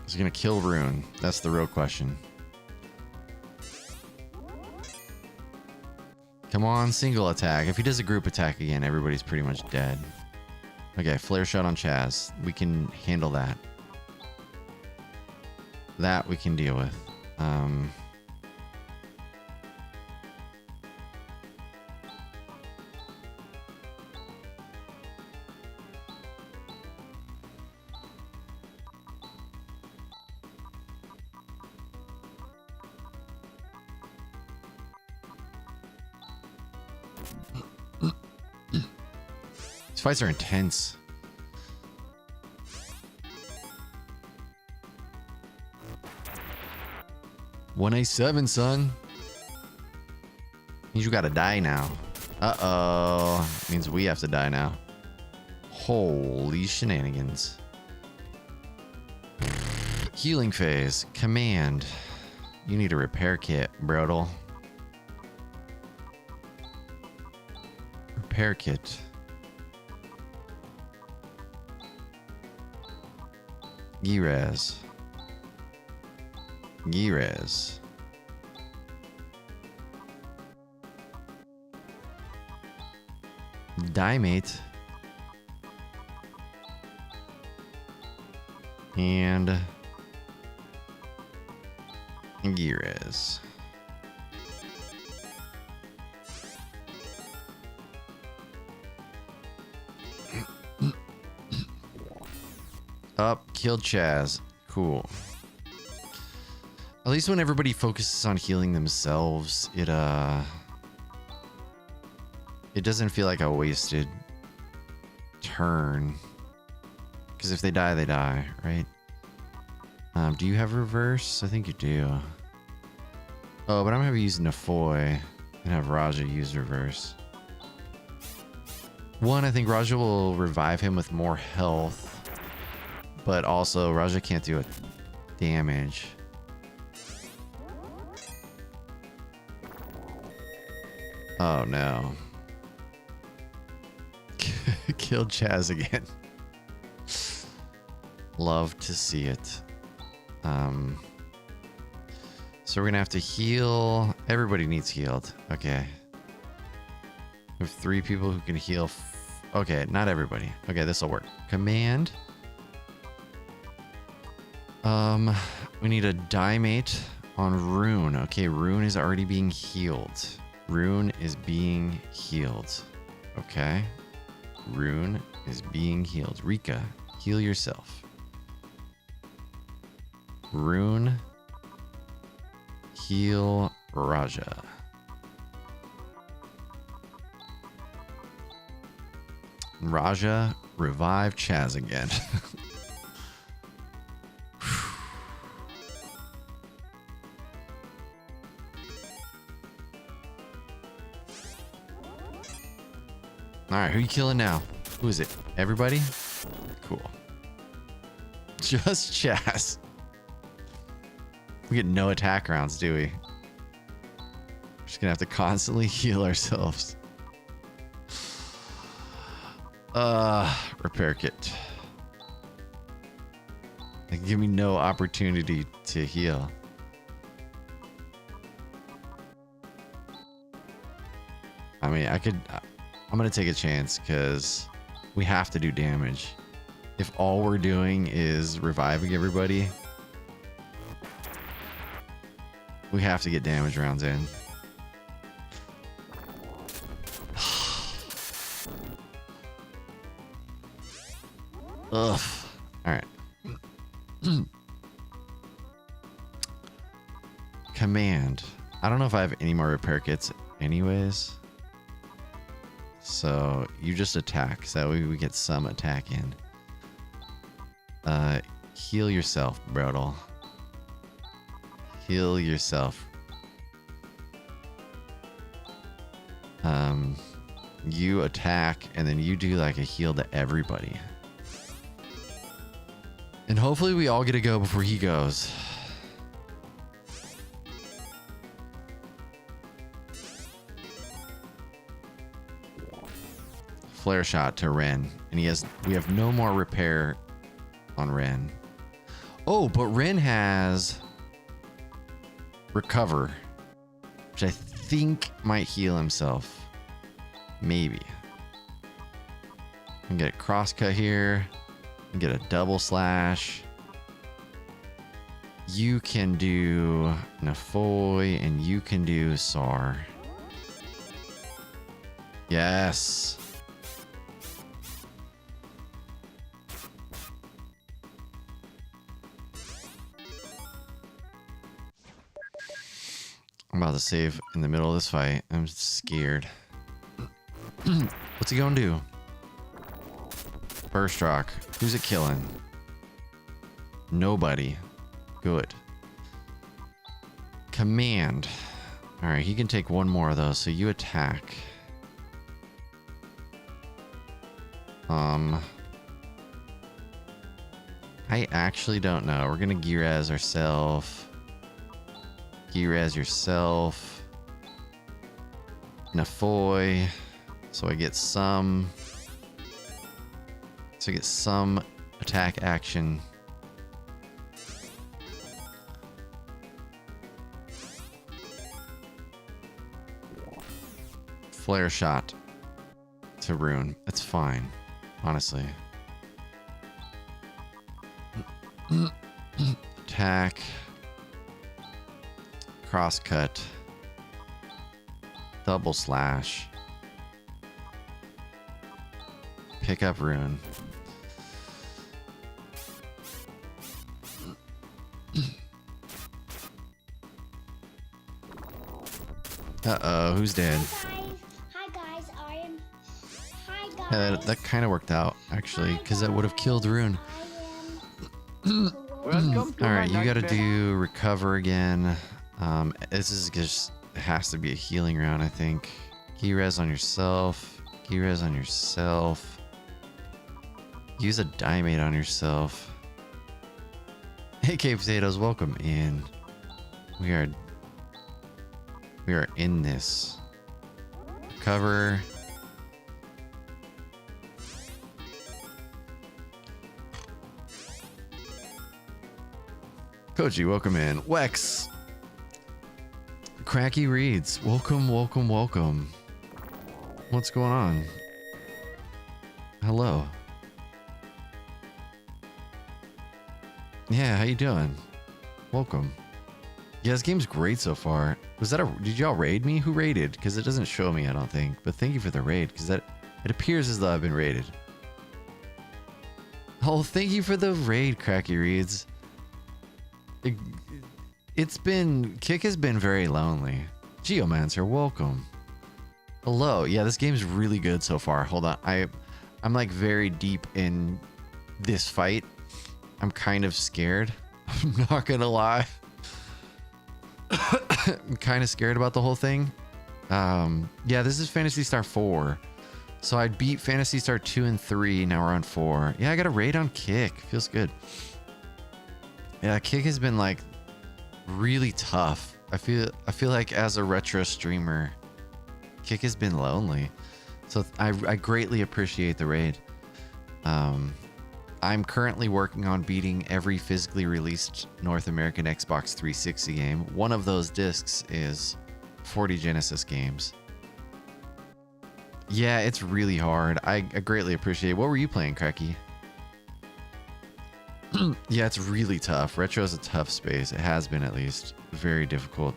Is he gonna kill Rune? That's the real question. Come on, single attack. If he does a group attack again, everybody's pretty much dead. Okay, flare shot on Chaz. We can handle that. That we can deal with. These fights are intense. $187, son. Means you gotta die now. Uh-oh. Means we have to die now. Holy shenanigans. Healing phase. Command. You need a repair kit, brodel. Repair kit. Girez. Girez. Dimate. And Girez. Up, killed Chaz. Cool. At least when everybody focuses on healing themselves, it doesn't feel like a wasted turn. Because if they die, right? Do you have reverse? I think you do. Oh, but I'm gonna be using Nafoy and have Raja use reverse. One, I think Raja will revive him with more health. But also, Raja can't do damage. Oh no. Killed Chaz again. Love to see it. So we're gonna have to heal. Everybody needs healed. Okay. We have 3 people who can heal. Okay, not everybody. Okay, this will work. Command. We need a Dimate on Rune. Okay, Rune is already being healed. Rune is being healed. Okay. Rune is being healed. Rika, heal yourself. Rune, heal Raja. Raja, revive Chaz again. Alright, who you killing now? Who is it? Everybody? Cool. Just Chaz. We get no attack rounds, do we? We're just gonna have to constantly heal ourselves. Repair kit. They give me no opportunity to heal. I mean, I'm gonna take a chance because we have to do damage. If all we're doing is reviving everybody, we have to get damage rounds in. Ugh. Alright. Command. I don't know if I have any more repair kits anyways. So you just attack. So that way we get some attack in. Heal yourself, Brodel. Heal yourself. You attack and then you do like a heal to everybody. And hopefully we all get to go before he goes. Flare shot to Ren. And we have no more repair on Ren. Oh, but Ren has recover, which I think might heal himself. Maybe. I can get a crosscut here. And get a double slash. You can do Nafoy and you can do Sar. Yes. I'm about to save in the middle of this fight. I'm scared. What's he gonna do? Burst rock. Who's it killing? Nobody. Good. Command. Alright, he can take one more of those, so you attack. I actually don't know. We're gonna Girez ourselves. Girez yourself. Nafoy. So I get some attack action. Flare shot to Rune. It's fine, honestly. Attack. Crosscut. Double slash. Pick up Rune. Uh-oh, who's dead? Hi guys, Hi guys. Yeah, that kind of worked out, actually, because that would have killed Rune. Alright, you gotta do recover again. This is just, it has to be a healing round, I think. Girez on yourself. Girez on yourself. Use a Diamate on yourself. Hey, Cape Potatoes, welcome in. We are in this. Recover. Koji, welcome in. Wex. Cracky Reads, welcome, welcome, welcome. What's going on? Hello. Yeah, how you doing? Welcome. Yeah, this game's great so far. Did y'all raid me? Who raided? Because it doesn't show me, I don't think. But thank you for the raid, because it appears as though I've been raided. Oh, thank you for the raid, Cracky Reads. Kick has been very lonely. Geomancer, welcome. Hello. Yeah, this game's really good so far. Hold on. I'm like very deep in this fight. I'm kind of scared. I'm not gonna lie. I'm kind of scared about the whole thing. Yeah, this is Phantasy Star 4. So I beat Phantasy Star 2 and 3. Now we're on 4. Yeah, I got a raid on Kick. Feels good. Yeah, Kick has been like really tough. I feel like as a retro streamer, Kick has been lonely. So I greatly appreciate the raid. I'm currently working on beating every physically released North American Xbox 360 game. One of those discs is 40 Genesis games. Yeah, it's really hard. I greatly appreciate it. What were you playing, Cracky? Yeah, it's really tough. Retro is a tough space. It has been, at least. Very difficult.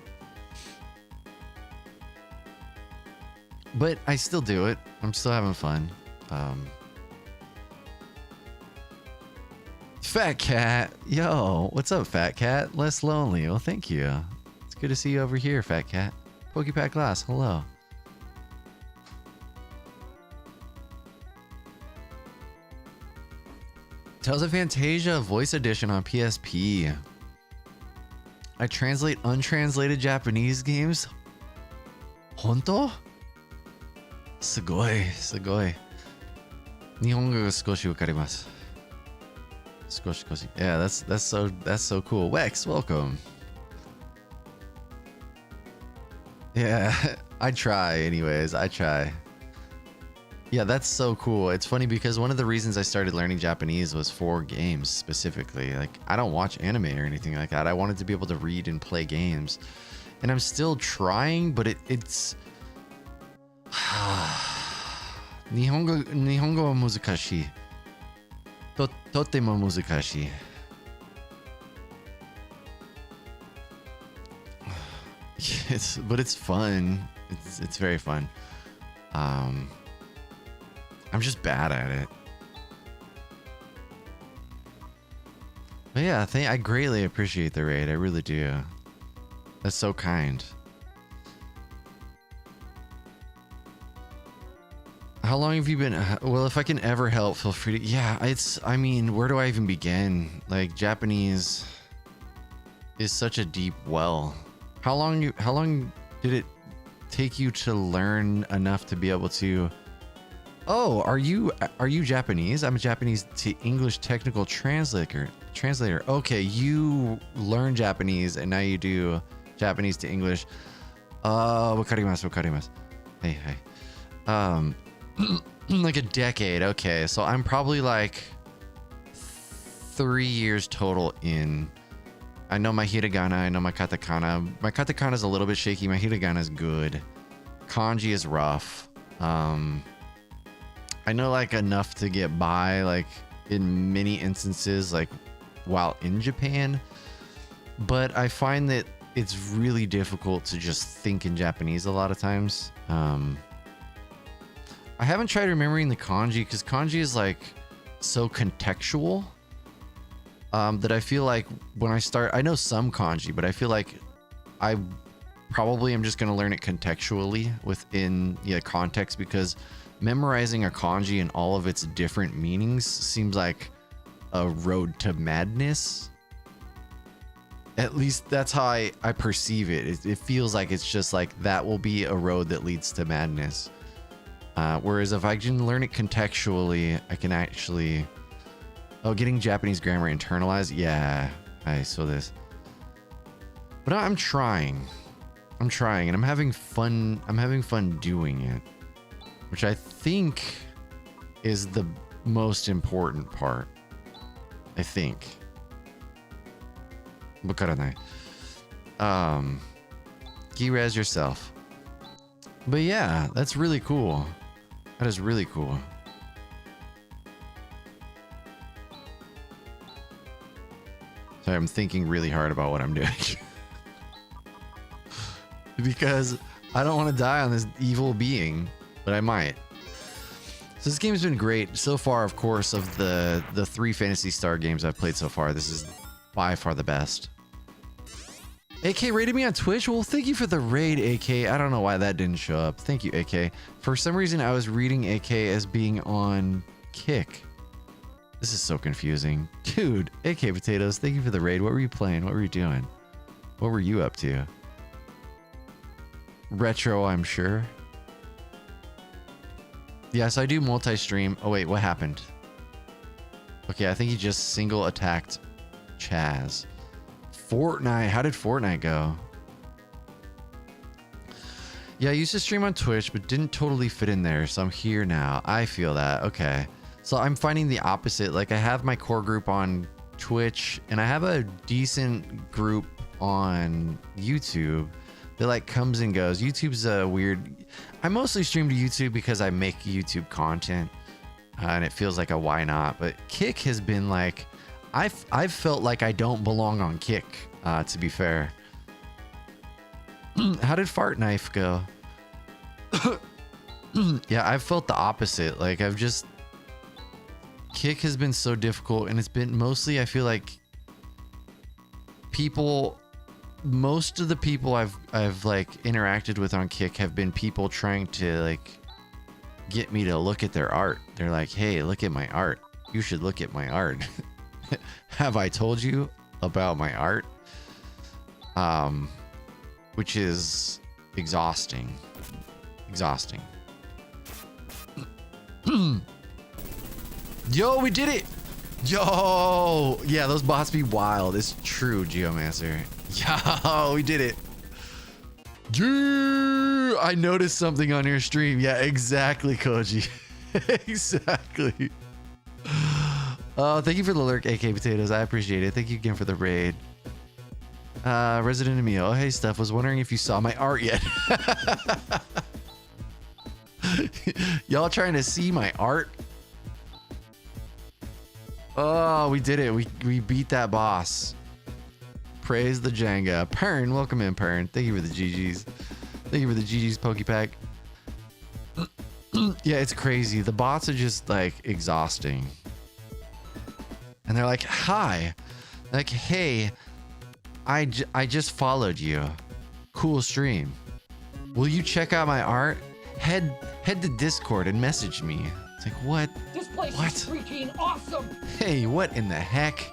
But I still do it. I'm still having fun. Fat Cat. Yo, what's up, Fat Cat? Less lonely. Well, thank you. It's good to see you over here, Fat Cat. PokePack Glass, hello. Tales of Fantasia Voice Edition on PSP. I translate untranslated Japanese games. Honto? Sugoi, sugoi. Nihongo ga skoshi wakarimasu. Skoshi koshi. Yeah, that's so cool. Wex, welcome. Yeah, I try anyways. I try. Yeah, that's so cool. It's funny because one of the reasons I started learning Japanese was for games specifically. Like, I don't watch anime or anything like that. I wanted to be able to read and play games. And I'm still trying, but it's... Nihongo wa muzukashii. Totemo muzukashii. But it's fun. It's very fun. I'm just bad at it. But yeah, I greatly appreciate the raid. I really do. That's so kind. How long have you been? Well, if I can ever help, feel free to. Yeah, I mean, where do I even begin? Like, Japanese is such a deep well. How long did it take you to learn enough to be able to? Oh, are you Japanese? I'm a Japanese to English technical translator. Okay, you learn Japanese and now you do Japanese to English. Wakarimasu. Hey. Like a decade. Okay, so I'm probably like 3 years total in. I know my hiragana, I know my katakana. My katakana is a little bit shaky. My hiragana is good. Kanji is rough. I know like enough to get by, like in many instances, like while in Japan, but I find that it's really difficult to just think in Japanese a lot of times. I haven't tried remembering the kanji because kanji is like so contextual that I feel like when I start, I know some kanji, but I feel like I probably am just going to learn it contextually within context, because memorizing a kanji and all of its different meanings seems like a road to madness. At least that's how I perceive it. It feels like it's just like that will be a road that leads to madness. Whereas if I can learn it contextually, I can actually... Oh, getting Japanese grammar internalized? Yeah, I saw this. But I'm trying. And I'm having fun. I'm having fun doing it, which I think is the most important part. I think. Wakaranai. Gi-res yourself. But yeah, that's really cool. That is really cool. Sorry, I'm thinking really hard about what I'm doing. Because I don't want to die on this evil being, but I might. So this game's been great so far. Of course, of the 3 Phantasy Star games I've played so far, this is by far the best. AK rated me on Twitch. Well, thank you for the raid, AK. I don't know why that didn't show up. Thank you, AK. For some reason, I was reading AK as being on Kick. This is so confusing. Dude, AK Potatoes, thank you for the raid. What were you playing? What were you doing? What were you up to? Retro, I'm sure. Yes, I do multi-stream. Oh, wait, what happened? Okay, I think he just single attacked Chaz. Fortnite. How did Fortnite go? Yeah, I used to stream on Twitch, but didn't totally fit in there, so I'm here now. I feel that. Okay. So I'm finding the opposite. Like, I have my core group on Twitch, and I have a decent group on YouTube that, like, comes and goes. YouTube's a weird... I mostly stream to YouTube because I make YouTube content, and it feels like a why not. But Kick has been, like... I've felt like I don't belong on Kick, to be fair. How did Fart Knife go? Yeah, I've felt the opposite. Like, I've just... Kick has been so difficult, and it's been mostly, I feel like, people... Most of the people I've like interacted with on Kick have been people trying to, like, get me to look at their art. They're like, hey, look at my art. You should look at my art. Have I told you about my art? Which is exhausting. Exhausting. Yo, we did it! Yo! Yeah, those bots be wild. It's true, Geomancer. Yo, we did it. Yeah, I noticed something on your stream. Yeah, exactly, Koji. Exactly. Oh, thank you for the lurk, AK Potatoes. I appreciate it. Thank you again for the raid. Resident Emil. Oh, hey, Steph. Was wondering if you saw my art yet. Y'all trying to see my art? Oh, we did it. We beat that boss. Praise the Jenga. Pern, welcome in, Pern. Thank you for the GGs. Thank you for the GGs Pokepack. Yeah, it's crazy. The bots are just, like, exhausting. And they're like, hi. Like, hey, I just followed you. Cool stream. Will you check out my art? Head to Discord and message me. It's like, what? This place is freaking awesome. Hey, what in the heck?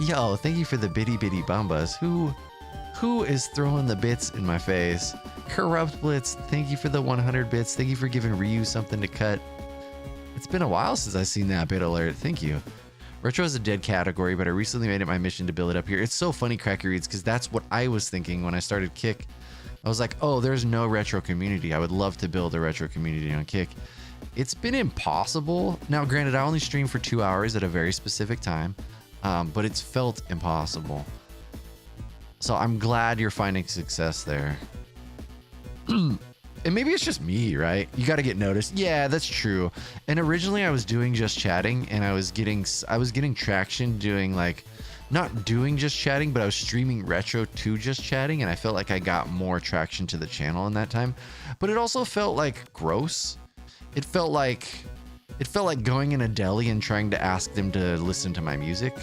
Yo, thank you for the bitty bitty bumbas. Who is throwing the bits in my face? Corrupt Blitz, thank you for the 100 bits. Thank you for giving Ryu something to cut. It's been a while since I've seen that bit alert. Thank you. Retro is a dead category, but I recently made it my mission to build it up here. It's so funny, Cracker Reads, because that's what I was thinking when I started Kick. I was like, oh, there's no retro community. I would love to build a retro community on Kick. It's been impossible. Now, granted, I only stream for 2 hours at a very specific time, but it's felt impossible. So I'm glad you're finding success there. And maybe it's just me, right? You got to get noticed. Yeah, that's true. And originally I was doing just chatting, and I was getting traction doing, like, not doing just chatting, but I was streaming retro to just chatting, and I felt like I got more traction to the channel in that time. But it also felt like gross. It felt like going in a deli and trying to ask them to listen to my music.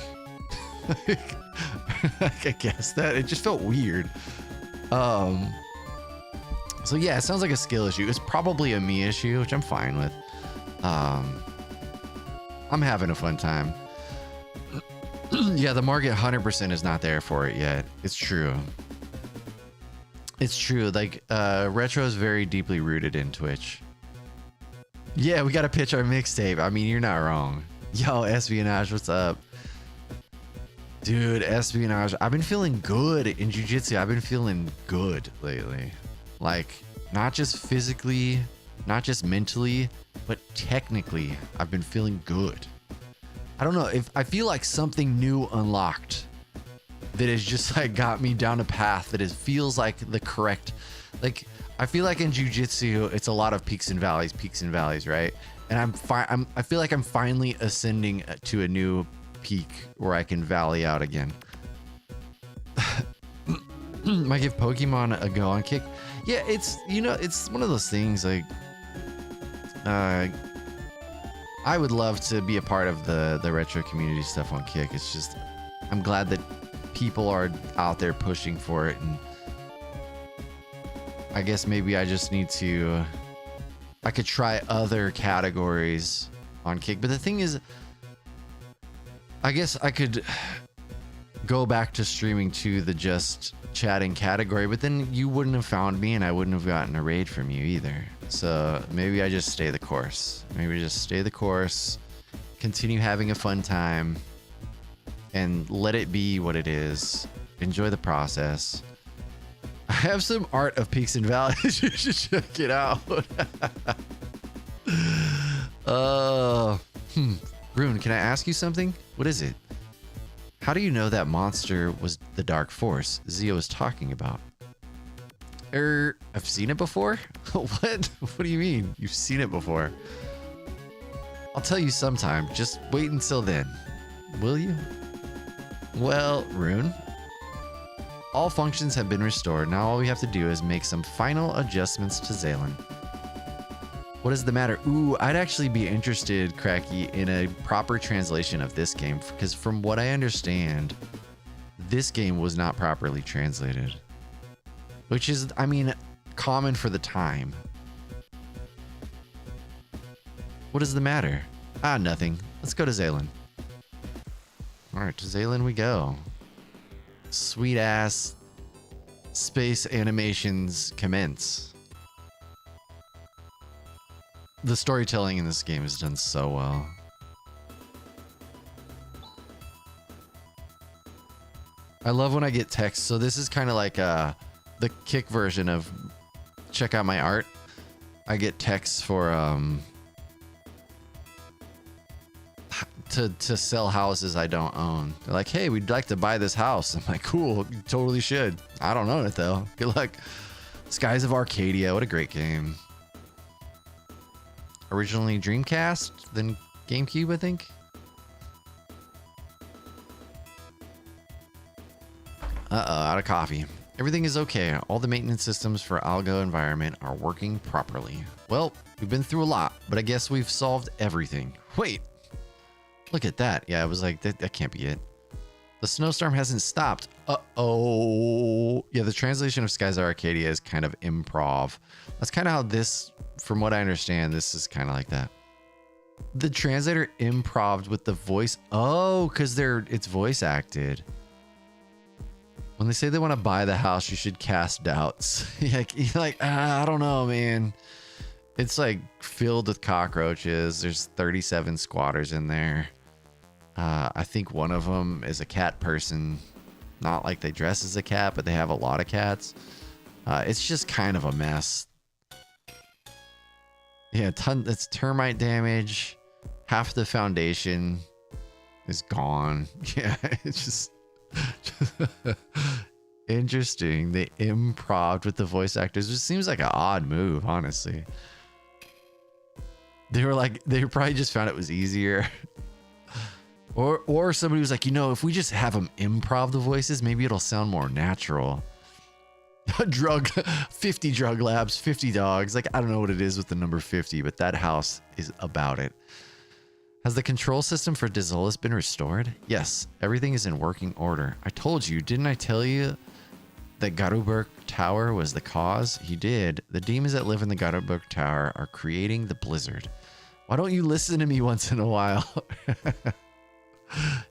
I guess that it just felt weird. So yeah, it sounds like a skill issue. It's probably a me issue, which I'm fine with. I'm having a fun time. Yeah, the market 100% is not there for it yet. It's true. It's true. Like, retro is very deeply rooted in Twitch. Yeah, we got to pitch our mixtape. I mean, you're not wrong. Yo, Espionage, what's up? Dude, Espionage. I've been feeling good in jiu-jitsu. I've been feeling good lately. Like, not just physically, not just mentally, but technically, I've been feeling good. I don't know, if I feel like something new unlocked that has just, like, got me down a path that feels like the correct, like, I feel like in jiu-jitsu, it's a lot of peaks and valleys, right? And I feel like I'm finally ascending to a new peak where I can valley out again. Might give Pokemon a go on Kick. Yeah, it's, you know, it's one of those things, like, I would love to be a part of the retro community stuff on Kick. It's just, I'm glad that people are out there pushing for it, and I guess maybe I just need to. I could try other categories on Kick, but the thing is, I guess I could go back to streaming to the just chatting category, but then you wouldn't have found me and I wouldn't have gotten a raid from you either. So maybe I just stay the course. Maybe just stay the course, continue having a fun time, and let it be what it is. Enjoy the process. I have some art of peaks and valleys. You should check it out. Rune, can I ask you something? What is it? How do you know that monster was the Dark Force Zio was talking about? I've seen it before? What? What do you mean? You've seen it before? I'll tell you sometime. Just wait until then. Will you? Well, Rune, all functions have been restored. Now all we have to do is make some final adjustments to Zalen. What is the matter? Ooh, I'd actually be interested, Cracky, in a proper translation of this game, because from what I understand, this game was not properly translated. Which is, I mean, common for the time. What is the matter? Ah, nothing. Let's go to Zalen. Alright, to Zalen we go. Sweet ass space animations commence. The storytelling in this game is done so well. I love when I get text. So this is kind of like the Kick version of check out my art. I get texts for to sell houses I don't own. They're like, hey, we'd like to buy this house. I'm like, cool, you totally should. I don't own it though. Good luck. Skies of Arcadia, what a great game. Originally Dreamcast, then GameCube, I think. Out of coffee. Everything is okay. All the maintenance systems for Algo environment are working properly. Well, we've been through a lot, but I guess we've solved everything. Wait, look at that. Yeah, I was like, that can't be it. The snowstorm hasn't stopped. Uh-oh. Yeah, the translation of Skies of Arcadia is kind of improv. That's kind of how this, from what I understand, this is kind of like that. The translator improved with the voice. Oh, because it's voice acted. When they say they want to buy the house, you should cast doubts. You're like, I don't know, man. It's like filled with cockroaches. There's 37 squatters in there. I think one of them is a cat person. Not like they dress as a cat, but they have a lot of cats. It's just kind of a mess. Yeah, it's termite damage. Half the foundation is gone. Yeah, it's just interesting. They improved with the voice actors, which seems like an odd move, honestly. They probably just found it was easier. Or somebody was like, if we just have them improv the voices, maybe it'll sound more natural. 50 drug labs, 50 dogs. Like, I don't know what it is with the number 50, but that house is about it. Has the control system for Dezolis been restored? Yes, everything is in working order. I told you, didn't I tell you that Garuberg Tower was the cause? You did. The demons that live in the Garuberg Tower are creating the blizzard. Why don't you listen to me once in a while?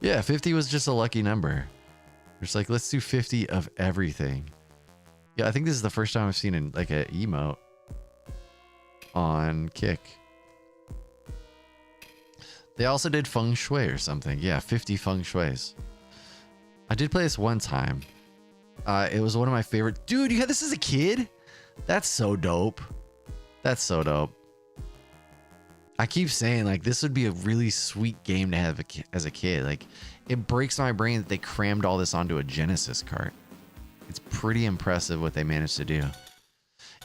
Yeah, 50 was just a lucky number. It's like, let's do 50 of everything. Yeah, I think this is the first time I've seen an emote on Kick. They also did feng shui or something. Yeah, 50 feng shuis. I did play this one time. It was one of my favorite. Dude, you had this as a kid? That's so dope. That's so dope. I keep saying, like, this would be a really sweet game to have as a kid. Like, it breaks my brain that they crammed all this onto a Genesis cart. It's pretty impressive what they managed to do.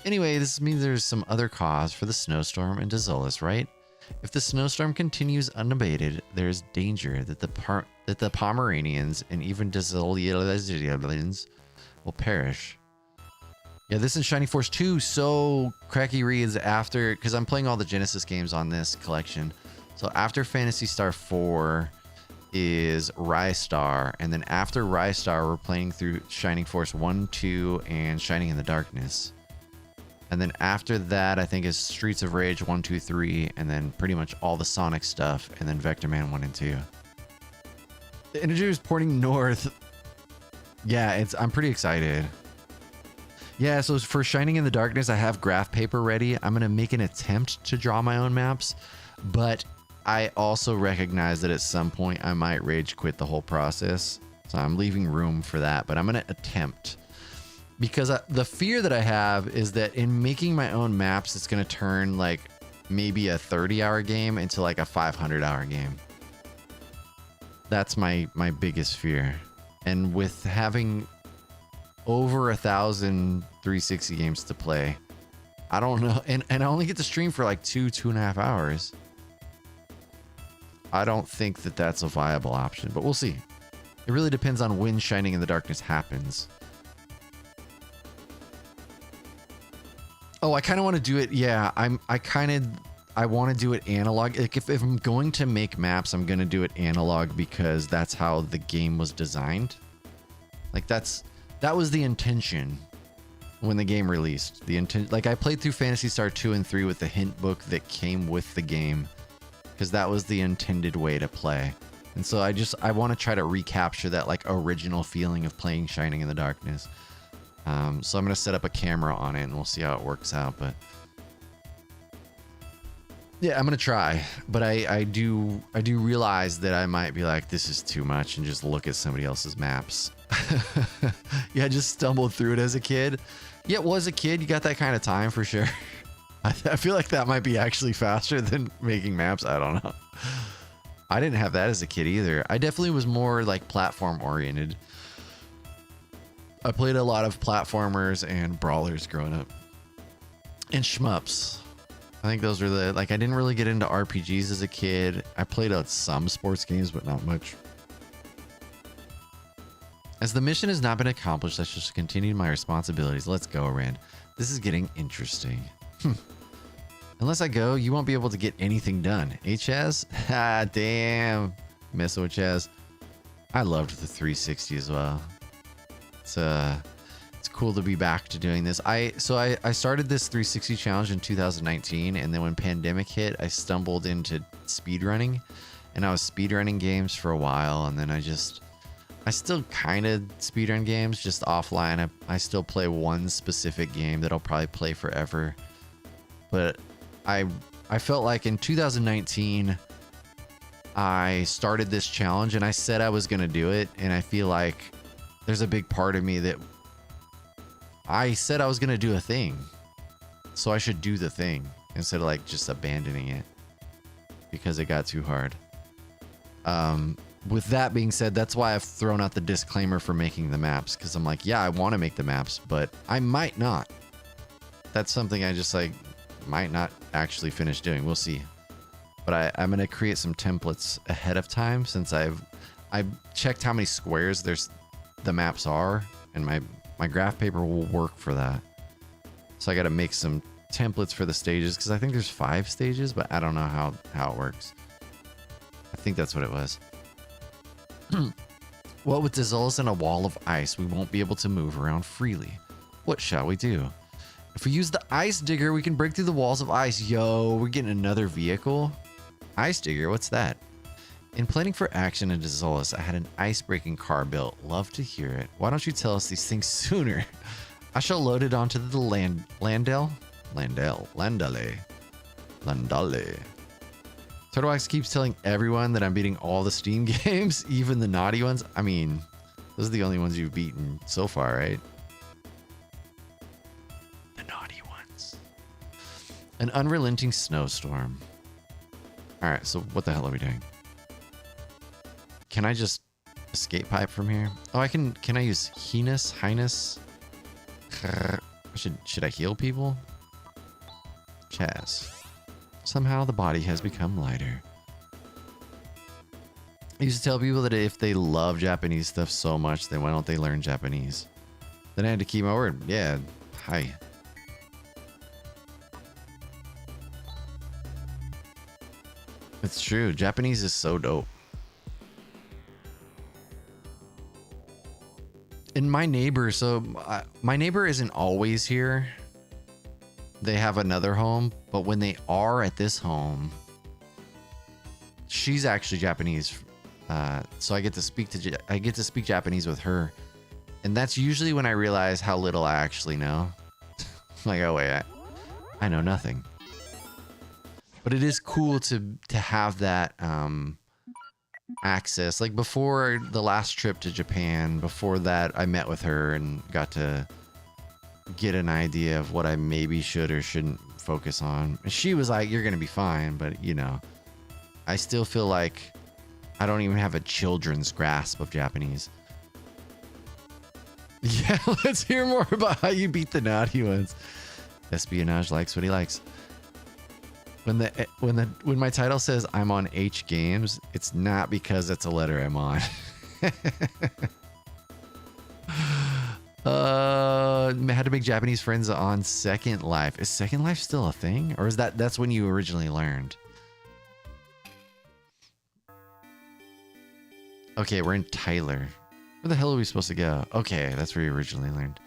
Anyway, this means there's some other cause for the snowstorm in Dezolis, right? If the snowstorm continues unabated, there's danger that the Pomeranians and even Dezolians will perish. Yeah, this is Shining Force 2, so Cracky reads after, because I'm playing all the Genesis games on this collection. So after Phantasy Star 4 is Rystar, and then after Rystar, we're playing through Shining Force 1, 2, and Shining in the Darkness. And then after that, I think is Streets of Rage 1, 2, 3, and then pretty much all the Sonic stuff, and then Vector Man 1 and 2. The integer is pointing north. Yeah, I'm pretty excited. Yeah, so for Shining in the Darkness, I have graph paper ready. I'm going to make an attempt to draw my own maps, but I also recognize that at some point I might rage quit the whole process. So I'm leaving room for that, but I'm going to attempt. Because the fear that I have is that in making my own maps, it's going to turn like maybe a 30-hour game into like a 500-hour game. That's my biggest fear. And with having over 1,000 360 games to play, I don't know. And I only get to stream for like 2.5 hours. I don't think that that's a viable option, but we'll see. It really depends on when Shining in the Darkness happens. Oh, I kind of want to do it. Yeah, I want to do it analog. Like if I'm going to make maps, I'm going to do it analog because that's how the game was designed. Like that was the intention when the game released. Like I played through Phantasy Star 2 and 3 with the hint book that came with the game, because that was the intended way to play. And so I want to try to recapture that like original feeling of playing Shining in the Darkness. So I'm going to set up a camera on it and we'll see how it works out. But yeah, I'm going to try. But I do realize that I might be like, this is too much, and just look at somebody else's maps. Yeah, I just stumbled through it as a kid. Yeah, well, as a kid, you got that kind of time for sure. I feel like that might be actually faster than making maps. I don't know. I didn't have that as a kid either. I definitely was more like platform oriented. I played a lot of platformers and brawlers growing up. And shmups. I think those were I didn't really get into RPGs as a kid. I played some sports games, but not much. As the mission has not been accomplished, I should continue my responsibilities. Let's go, Rand. This is getting interesting. Unless I go, you won't be able to get anything done. Hey, Chaz? Ah, damn. Messing with Chaz. I loved the 360 as well. It's cool to be back to doing this. I started this 360 challenge in 2019, and then when pandemic hit, I stumbled into speedrunning, and I was speedrunning games for a while, and then I still kind of speedrun games, just offline. I still play one specific game that I'll probably play forever. But I felt like in 2019, I started this challenge and I said I was going to do it. And I feel like there's a big part of me that I said I was going to do a thing. So I should do the thing instead of like just abandoning it because it got too hard. With that being said, that's why I've thrown out the disclaimer for making the maps, because I'm like, yeah, I want to make the maps, but I might not. That's something I just like might not actually finish doing. We'll see. But I'm going to create some templates ahead of time, since I've checked how many squares the maps are, and my graph paper will work for that. So I got to make some templates for the stages, because I think there's 5 stages, but I don't know how it works. I think that's what it was. Well, with Dizzolis and a wall of ice, we won't be able to move around freely. What shall we do? If we use the ice digger, we can break through the walls of ice. Yo, we're getting another vehicle. Ice digger, what's that? In planning for action in Dizzolis, I had an ice-breaking car built. Love to hear it. Why don't you tell us these things sooner? I shall load it onto the Landale. Turtlewax keeps telling everyone that I'm beating all the Steam games, even the naughty ones. I mean, those are the only ones you've beaten so far, right? The naughty ones. An unrelenting snowstorm. All right, so what the hell are we doing? Can I just escape pipe from here? Oh, I can. Can I use Highness? Should I heal people? Chaz. Somehow the body has become lighter. I used to tell people that if they love Japanese stuff so much, then why don't they learn Japanese? Then I had to keep my word. Yeah, hi. It's true. Japanese is so dope. my neighbor, my neighbor isn't always here. They have another home, but when they are at this home, she's actually Japanese. So I get to speak Japanese with her. And that's usually when I realize how little I actually know. Like, oh wait, I know nothing. But it is cool to have that access. Like before the last trip to Japan, before that I met with her and got to get an idea of what I maybe should or shouldn't focus on. She was like, you're gonna be fine, but you know, I still feel like I don't even have a children's grasp of Japanese. Yeah, let's hear more about how you beat the naughty ones. Espionage likes what he likes. When my title says I'm on H Games, it's not because it's a letter I'm on. Had to make Japanese friends on Second Life. Is Second Life still a thing, or is that's when you originally learned? Okay, we're in Tyler. Where the hell are we supposed to go? Okay, that's where you originally learned.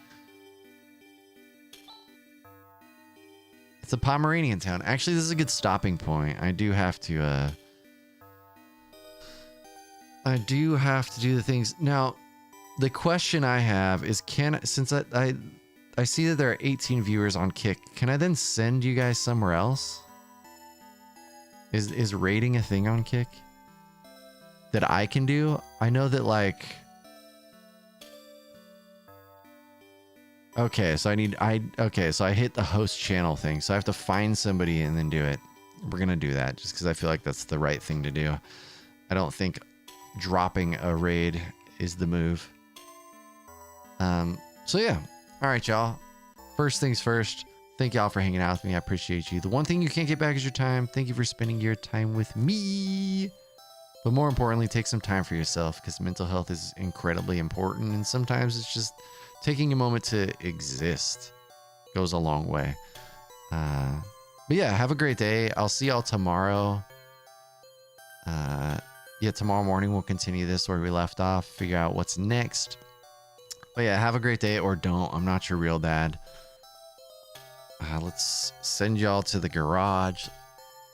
It's a Pomeranian town. Actually, this is a good stopping point. I do have to do the things. Now, the question I have is, since I see that there are 18 viewers on Kick, can I then send you guys somewhere else? Is raiding a thing on Kick that I can do? I know that, like, okay, so I hit the host channel thing, so I have to find somebody and then do it. We're gonna do that just because I feel like that's the right thing to do. I don't think dropping a raid is the move. So yeah, all right, y'all. First things first, thank y'all for hanging out with me. I appreciate you. The one thing you can't get back is your time. Thank you for spending your time with me. But more importantly, take some time for yourself, because mental health is incredibly important, and sometimes it's just taking a moment to exist goes a long way. But yeah, have a great day. I'll see y'all tomorrow. Yeah, tomorrow morning we'll continue this where we left off, figure out what's next. But yeah, have a great day, or don't. I'm not your real dad. Let's send y'all to the garage.